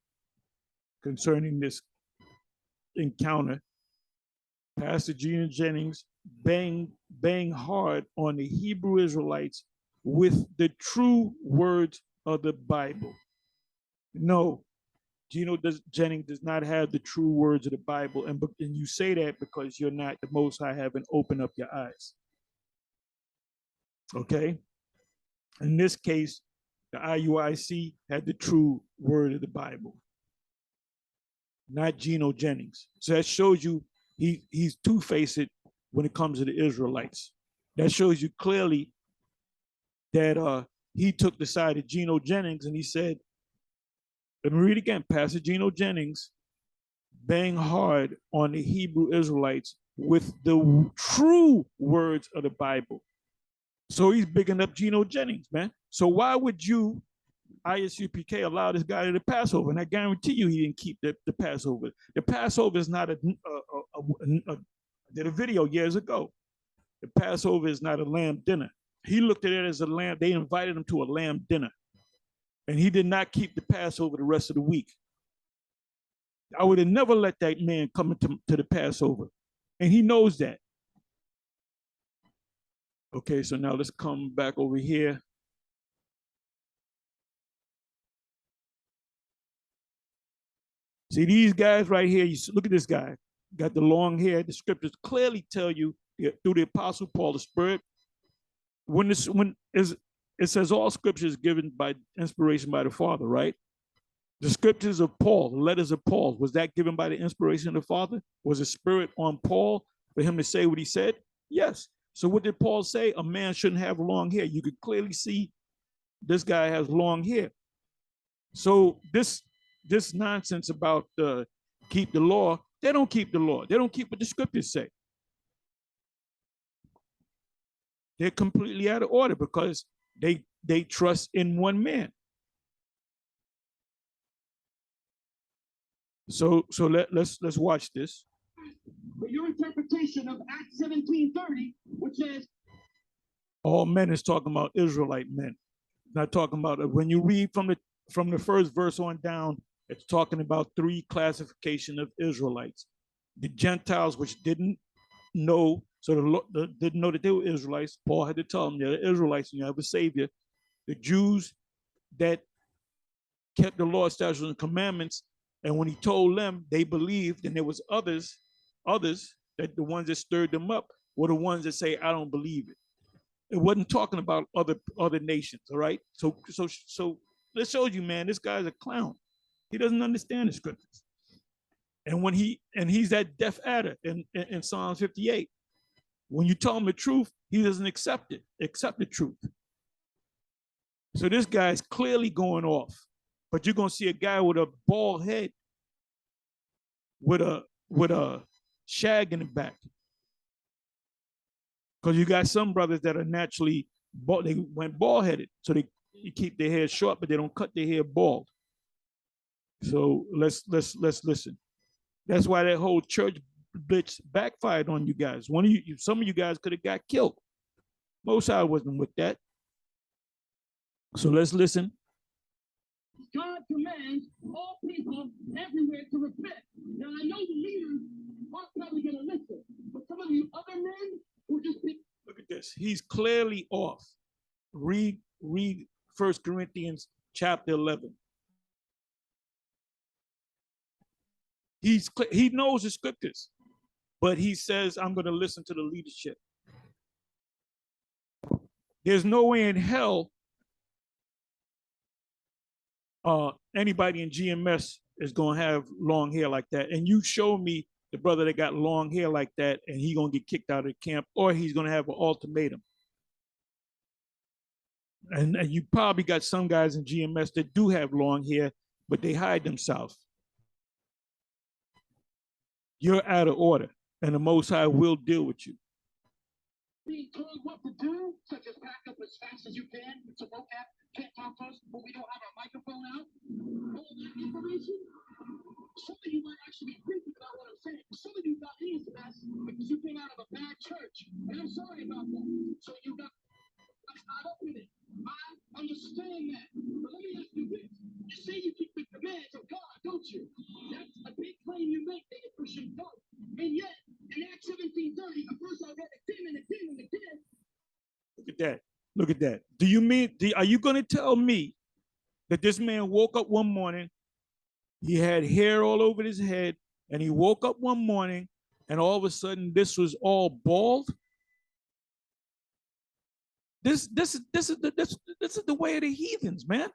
Speaker 1: concerning this encounter. Pastor Gina Jennings bang hard on the Hebrew Israelites with the true words of the Bible. No, Jennings does not have the true words of the Bible, and you say that because you're not the Most High, haven't opened up your eyes. Okay. In this case, the IUIC had the true word of the Bible, not Gino Jennings. So that shows you he's two-faced when it comes to the Israelites. That shows you clearly that he took the side of Gino Jennings and he said, let me read again, Pastor Gino Jennings bang hard on the Hebrew Israelites with the true words of the Bible. So he's bigging up Gino Jennings, man. So why would you, ISUPK, allow this guy to the Passover? And I guarantee you he didn't keep the Passover. The Passover is not I did a video years ago. The Passover is not a lamb dinner. He looked at it as a lamb. They invited him to a lamb dinner. And he did not keep the Passover the rest of the week. I would have never let that man come to the Passover. And he knows that. Okay, so now let's come back over here. See these guys right here, you look at this guy, got the long hair. The scriptures clearly tell you through the Apostle Paul, the Spirit, it says all scripture is given by inspiration by the Father, right? The scriptures of Paul, the letters of Paul, was that given by the inspiration of the Father? Was the Spirit on Paul for him to say what he said? Yes. So what did Paul say? A man shouldn't have long hair. You could clearly see this guy has long hair. So this nonsense about keep the law, they don't keep the law. They don't keep what the scriptures say. They're completely out of order because they trust in one man. So let's watch this.
Speaker 2: But your interpretation of Acts 17:30, which says
Speaker 1: all men, is talking about Israelite men. Not talking about when you read from the first verse on down, it's talking about three classification of Israelites. The Gentiles, which didn't know, didn't know that they were Israelites. Paul had to tell them they're Israelites and you have a savior. The Jews that kept the law, statutes, and commandments, and when he told them, they believed, and there was others that the ones that stirred them up were the ones that say, I don't believe it. It wasn't talking about other nations, all right? So that shows you, man, this guy's a clown. He doesn't understand the scriptures. And he's that deaf adder in Psalm 58. When you tell him the truth, he doesn't accept the truth. So this guy's clearly going off. But you're gonna see a guy with a bald head, with a shag in the back. Because you got some brothers that are naturally bald, they went bald headed, so they keep their hair short, but they don't cut their hair bald. So let's listen. That's why that whole church blitz backfired on you guys. Some of you guys could have got killed. Most I wasn't with that. So let's listen.
Speaker 2: God commands all people everywhere to repent. Now I know the leaders aren't probably going to listen, but some of you other men who just
Speaker 1: look at this. He's clearly off. Read 1 Corinthians chapter 11. He knows the scriptures, but he says, I'm going to listen to the leadership. There's no way in hell anybody in GMS is going to have long hair like that. And you show me the brother that got long hair like that, and he's going to get kicked out of the camp, or he's going to have an ultimatum. And you probably got some guys in GMS that do have long hair, but they hide themselves. You're out of order, and the Most High will deal with you.
Speaker 2: Being told what to do, such as pack up as fast as you can. It's a vocab. Can't talk to us, but we don't have our microphone out. All that information. Some of you might actually be thinking about what I'm saying. Some of you got into this because you came out of a bad church, and I'm sorry about that. So you got caught up in it. I understand that. But let me ask you this. You say you keep the commands of God, don't you? That's a big claim you make that you're pushing God. And yet, in Acts 17:30, of course I read again and again and again.
Speaker 1: Look at that. Look at that. Do you mean, are you going to tell me that this man woke up one morning, he had hair all over his head, and he woke up one morning, and all of a sudden this was all bald? This is the way of the heathens, man.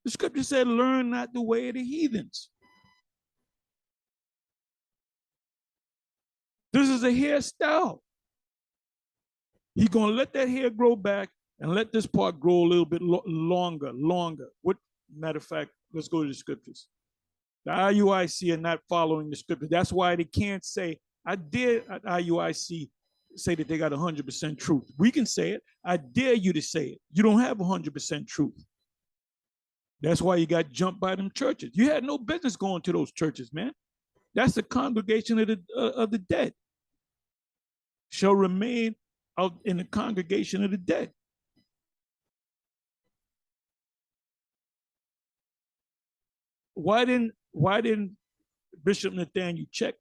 Speaker 1: The scripture said, learn not the way of the heathens. This is a hairstyle. He's going to let that hair grow back and let this part grow a little bit longer. What matter of fact, let's go to the scriptures. The IUIC are not following the scriptures. That's why they can't say, I dare at IUIC say that they got 100% truth. We can say it. I dare you to say it. You don't have 100% truth. That's why you got jumped by them churches. You had no business going to those churches, man. That's the congregation of the dead. Shall remain out in the congregation of the dead. Why didn't Bishop Nathaniel check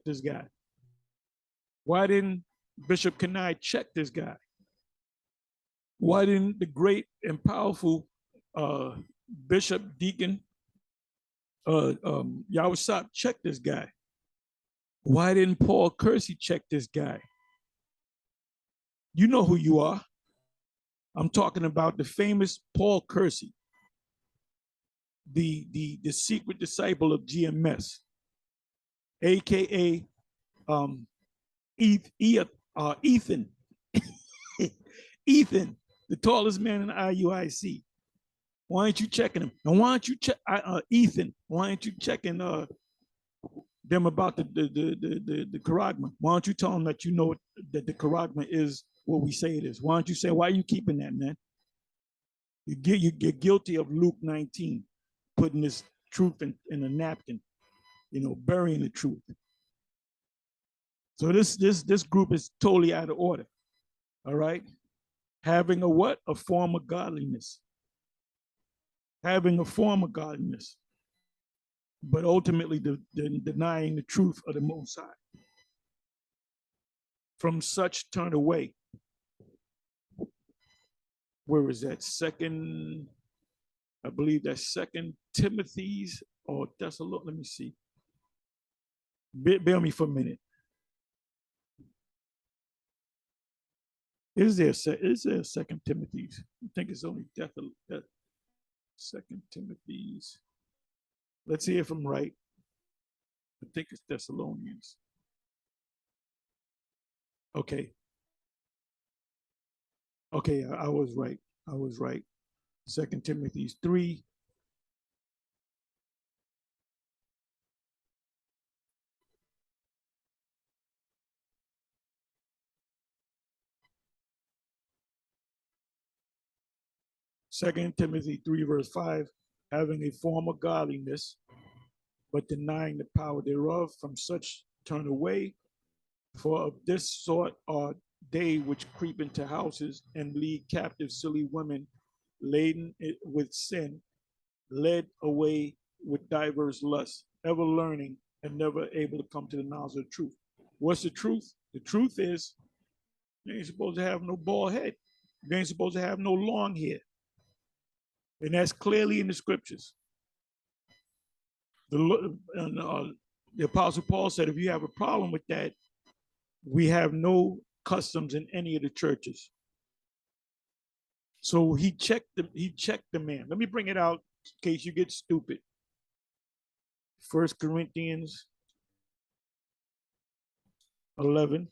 Speaker 1: this guy? Why didn't Bishop Kenai check this guy? Why didn't the great and powerful Bishop Deacon Yawasop check this guy? Why didn't Paul Kersey check this guy? You know who you are. I'm talking about the famous Paul Kersey, the secret disciple of GMS, aka Ethan. Ethan, the tallest man in the IUIC. Why aren't you checking him? And why aren't you check Ethan? Why aren't you checking them about the charagma? Why don't you tell them that you know that the charagma is what we say it is? Why don't you say, why are you keeping that, man? You're guilty of Luke 19, putting this truth in a napkin, burying the truth. So this group is totally out of order. All right. Having a what? A form of godliness. Having a form of godliness, but ultimately denying the truth of the Most High. From such turn away. Where is that? I believe that's 2 Timothy's or Thessalonians. Let me see. Bear me for a minute. Is there 2 Timothy's? I think it's only 2 Timothy's. Let's see if I'm right. I think it's Thessalonians. Okay. Okay, I was right. 2 Timothy's 3. Second Timothy 3, verse 5, having a form of godliness, but denying the power thereof, from such turn away. For of this sort are they which creep into houses and lead captive silly women, laden with sin, led away with diverse lusts, ever learning and never able to come to the knowledge of the truth. What's the truth? The truth is you ain't supposed to have no bald head. You ain't supposed to have no long hair. And that's clearly in the scriptures. The Apostle Paul said, if you have a problem with that, we have no customs in any of the churches. So he checked the man. Let me bring it out in case you get stupid. 1 Corinthians 11.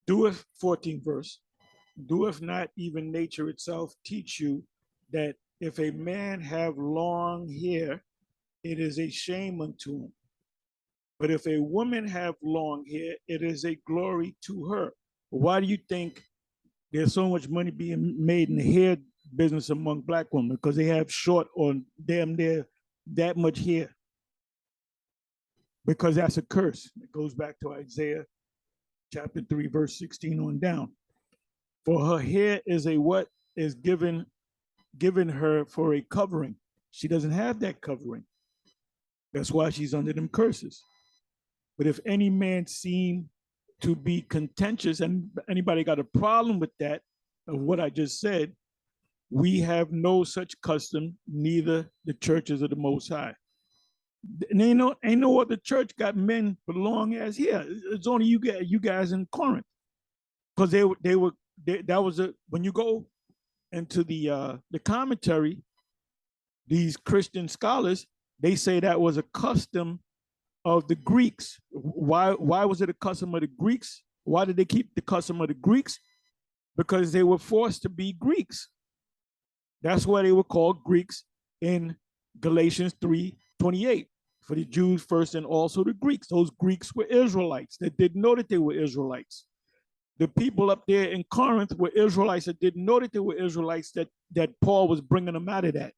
Speaker 3: Doeth, 14th verse, doeth not even nature itself teach you that if a man have long hair, it is a shame unto him. But if a woman have long hair, it is a glory to her. Why do you think there's so much money being made in the hair business among black women? Because they have short or damn near that much hair. Because that's a curse. It goes back to Isaiah chapter 3, verse 16 on down. For her hair is a what is given her for a covering. She doesn't have that covering. That's why she's under them curses. But if any man seem to be contentious, and anybody got a problem with that, of what I just said, we have no such custom, neither the churches of the Most High. And ain't no other church got men with long ass hair. It's only you guys in Corinth, because that was when you go into the commentary, these Christian scholars, they say that was a custom of the Greeks. Why was it a custom of the Greeks? Why did they keep the custom of the Greeks? Because they were forced to be Greeks. That's why they were called Greeks in Galatians 3:28. For the Jews first and also the Greeks. Those Greeks were Israelites that didn't know that they were Israelites. The people up there in Corinth were Israelites that didn't know that they were Israelites, that Paul was bringing them out of that.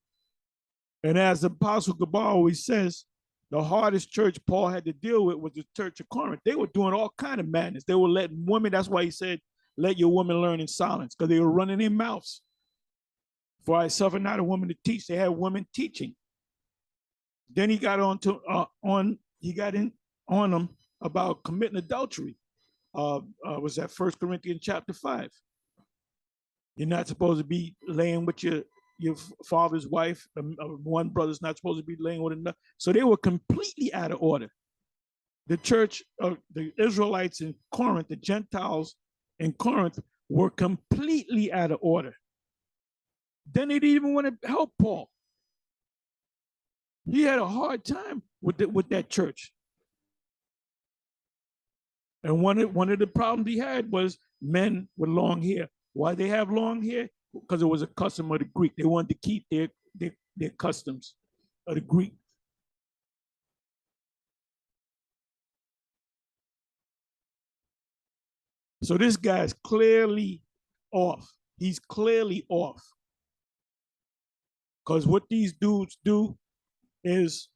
Speaker 3: And as the Apostle Gabar always says, the hardest church Paul had to deal with was the church of Corinth. They were doing all kind of madness. They were letting women, that's why he said, let your women learn in silence, because they were running their mouths. For I suffer not a woman to teach. They had women teaching. Then he got on them about committing adultery. Was that 1 Corinthians chapter 5? You're not supposed to be laying with your father's wife. One brother's not supposed to be laying with another. So they were completely out of order. The church of the Israelites in Corinth, the Gentiles in Corinth, were completely out of order. Then they didn't even want to help Paul. He had a hard time with that church. And one of the problems he had was men with long hair. Why they have long hair? Because it was a custom of the Greek. They wanted to keep their customs of the Greek. So this guy's clearly off. He's clearly off. Because what these dudes do is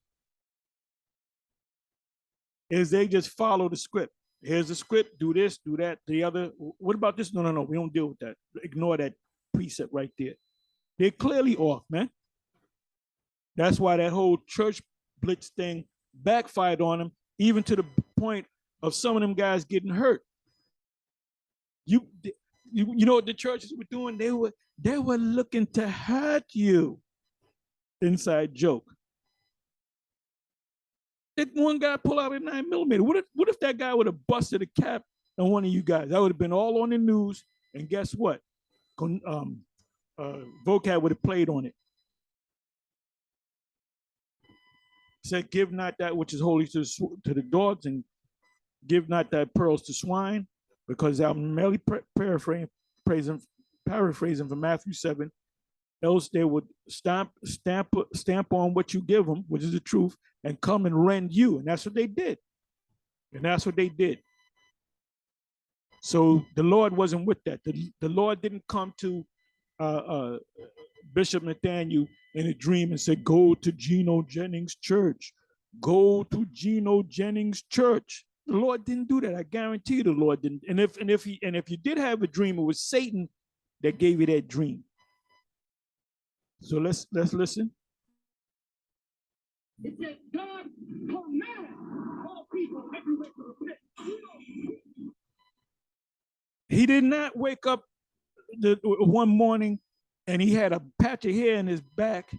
Speaker 3: they just follow the script. Here's the script, do this, do that, the other. What about this? No, we don't deal with that. Ignore that precept right there. They're clearly off, man. That's why that whole church blitz thing backfired on them, even to the point of some of them guys getting hurt. You know what the churches were doing? They were looking to hurt you. Inside joke. That one guy pull out a 9mm. What if that guy would have busted a cap on one of you guys? That would have been all on the news. And guess what? Vocab would have played on it. Said, give not that which is holy to the dogs, and give not thy pearls to swine, because I'm merely paraphrasing from Matthew 7. Else they would stamp on what you give them, which is the truth, and come and rend you. And that's what they did. So the Lord wasn't with that. The Lord didn't come to Bishop Nathaniel in a dream and said, go to Geno Jennings Church. Go to Geno Jennings Church. The Lord didn't do that. I guarantee you the Lord didn't. And if you did have a dream, it was Satan that gave you that dream. So let's listen.
Speaker 2: It says, God commands all people everywhere to repent.
Speaker 3: He did not wake up one morning and he had a patch of hair in his back,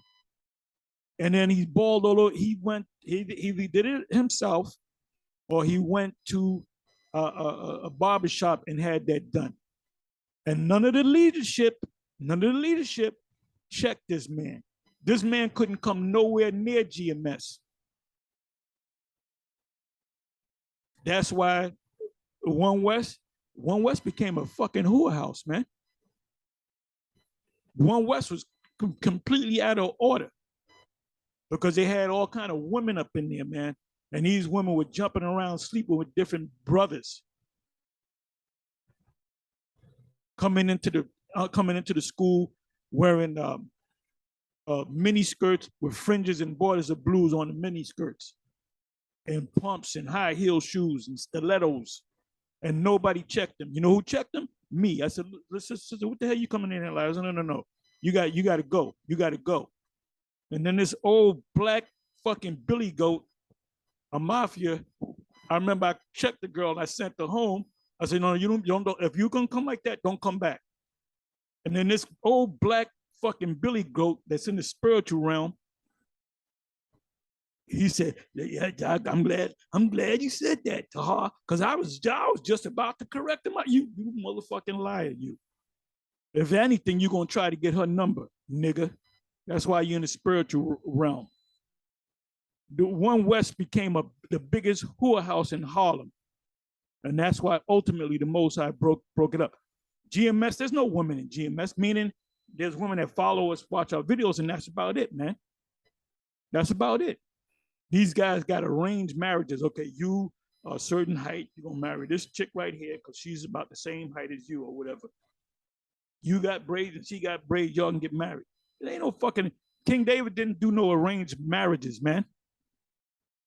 Speaker 3: and then he's bald all over. He did it himself, or he went to a barbershop and had that done. And none of the leadership checked this man. This man couldn't come nowhere near GMS. That's why One West, One West became a fucking whorehouse, man. One West was completely out of order because they had all kind of women up in there, man. And these women were jumping around, sleeping with different brothers, coming into the school wearing mini skirts with fringes and borders of blues on the mini skirts, and pumps and high heel shoes and stilettos, and nobody checked them. You know who checked them? Me. I said, "Listen, what the hell you coming in here?" I said, "No. You got to go. You got to go." And then this old black fucking Billy Goat, a mafia. I remember I checked the girl and I sent her home. I said, "No, you don't. If you can come like that, don't come back." And then this old black fucking Billy Goat that's in the spiritual realm, he said, "Yeah, I'm glad you said that to her, because I was just about to correct him. You motherfucking liar, you. If anything, you're gonna try to get her number, nigga. That's why you're in the spiritual realm." The One West became the biggest whorehouse in Harlem, and that's why ultimately the Most High broke it up. GMS, there's no women in GMS, meaning there's women that follow us, watch our videos, and that's about it, man. That's about it. These guys got arranged marriages. Okay, you are a certain height, you're gonna marry this chick right here because she's about the same height as you or whatever. You got braids and she got braids, y'all can get married. It ain't no fucking King David didn't do no arranged marriages, man.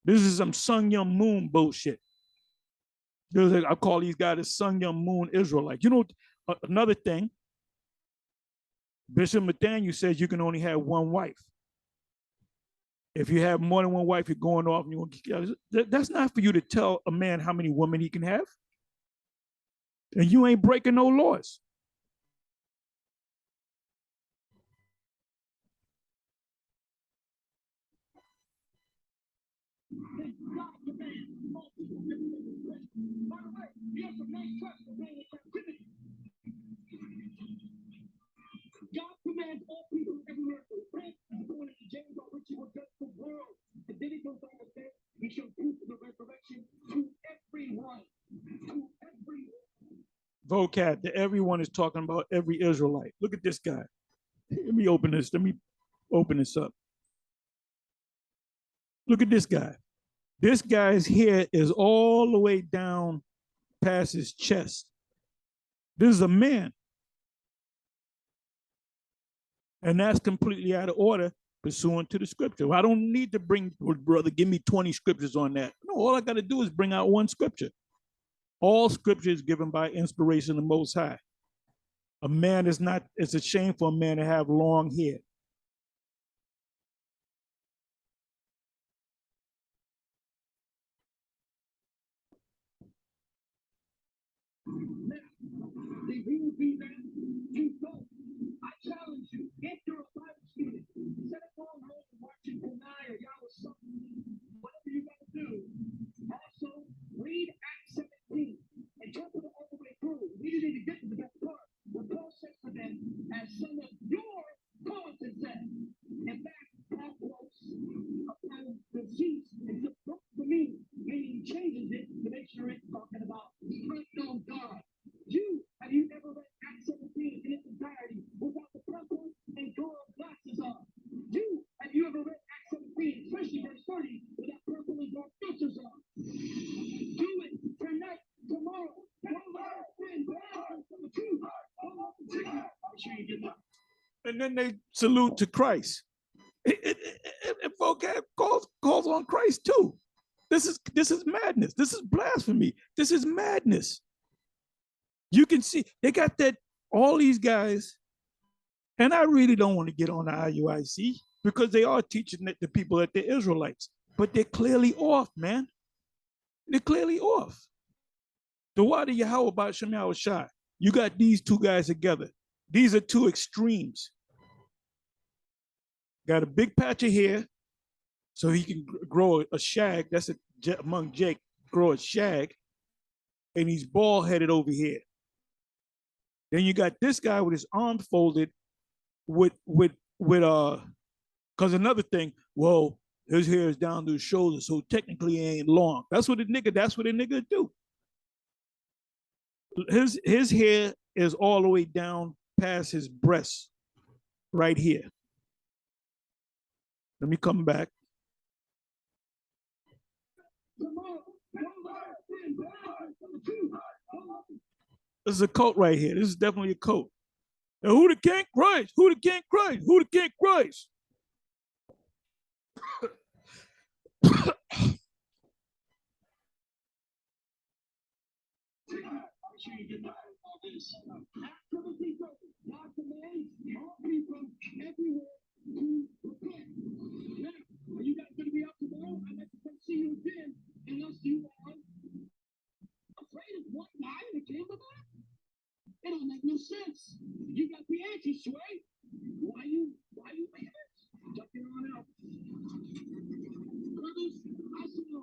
Speaker 3: This is some Sun Young Moon bullshit. I call these guys the Sun Young Moon Israelites. You know, another thing, Bishop Nathaniel says you can only have one wife. If you have more than one wife, you're going off and that's not for you to tell a man how many women he can have. And you ain't breaking no laws.
Speaker 2: God commands all people everywhere to repent, according to James, on which he will judge the world. And then he goes on to say, he shall prove the resurrection to everyone. To everyone.
Speaker 3: Vocab, the everyone is talking about every Israelite. Look at this guy. Let me open this up. Look at this guy. This guy's hair is all the way down past his chest. This is a man. And that's completely out of order pursuant to the scripture. I don't need to bring, brother, give me 20 scriptures on that. No, all I got to do is bring out one scripture. All scripture is given by inspiration of the Most High. A man is not, it's a shame for a man to have long hair.
Speaker 2: I challenge you, if you're a Bible student, set up on home and watching Kunai or Yahweh something, whatever you got to do. Also, read Acts 17 and interpret it all the way through. We didn't even get to the best part. What Paul says to them, as some of your causes said. In fact, Paul quotes upon the cease and subverts the meaning he changes it to make sure it's talking about unknown God. Have you ever read Acts 17 in its entirety without the purple and gold glasses on? Have you ever read Acts 17, especially verse 30, without purple and gold filters on? Do it tonight, tomorrow.
Speaker 3: And then they salute to Christ. And vocab calls on Christ too. This is madness. This is blasphemy. This is madness. You can see they got that, all these guys, and I really don't want to get on the IUIC because they are teaching the people that they're Israelites, but they're clearly off, man. They're clearly off. The Wadi Yahweh about Shem Shai. You got these two guys together. These are two extremes. Got a big patch of hair, so he can grow a shag. That's among Jake, grow a shag, and he's bald headed over here. Then you got this guy with his arms folded, because another thing, well, his hair is down to his shoulders, so technically it ain't long. That's what a nigga do. His hair is all the way down past his breast, right here. Let me come back. This is a coat right here. This is definitely a coat. Now, who the king Christ? Who the king Christ? Who the king Christ?
Speaker 2: Are you guys going to be out tomorrow? I'd like to come see you again, unless you are afraid of one guy in the kingdom. It don't make no sense. You got the answer, Sway. Why you leaving? Tuck it on out. Brothers, I saw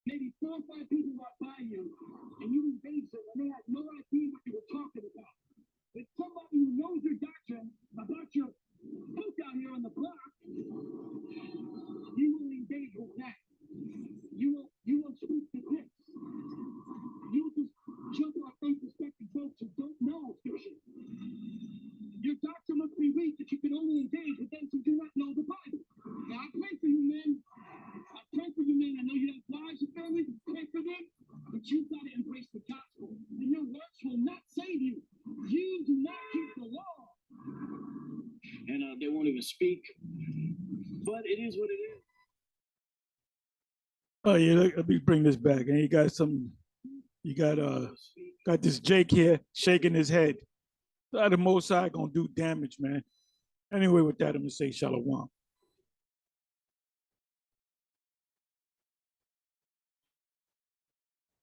Speaker 2: maybe 4 or 5 people walk by you, and you engaged them, and they had no idea what you were talking about. If somebody who knows your doctrine about your book out here on the block, you will engage with that. You will speak to this. You just jump off unsuspecting folks who don't know Scripture. Your doctrine must be weak that you can only engage with those who do not know the Bible. Now, I pray for you, men. I pray for you, men. I know you have wives and families. Pray for them. But you've got to embrace the gospel. And your works will not save you. You do not keep the law. And they won't even speak. But it is what it is.
Speaker 3: Oh yeah, let me bring this back. And you got got this Jake here shaking his head. The Most High gonna do damage, man. Anyway, with that, I'm gonna say shalom.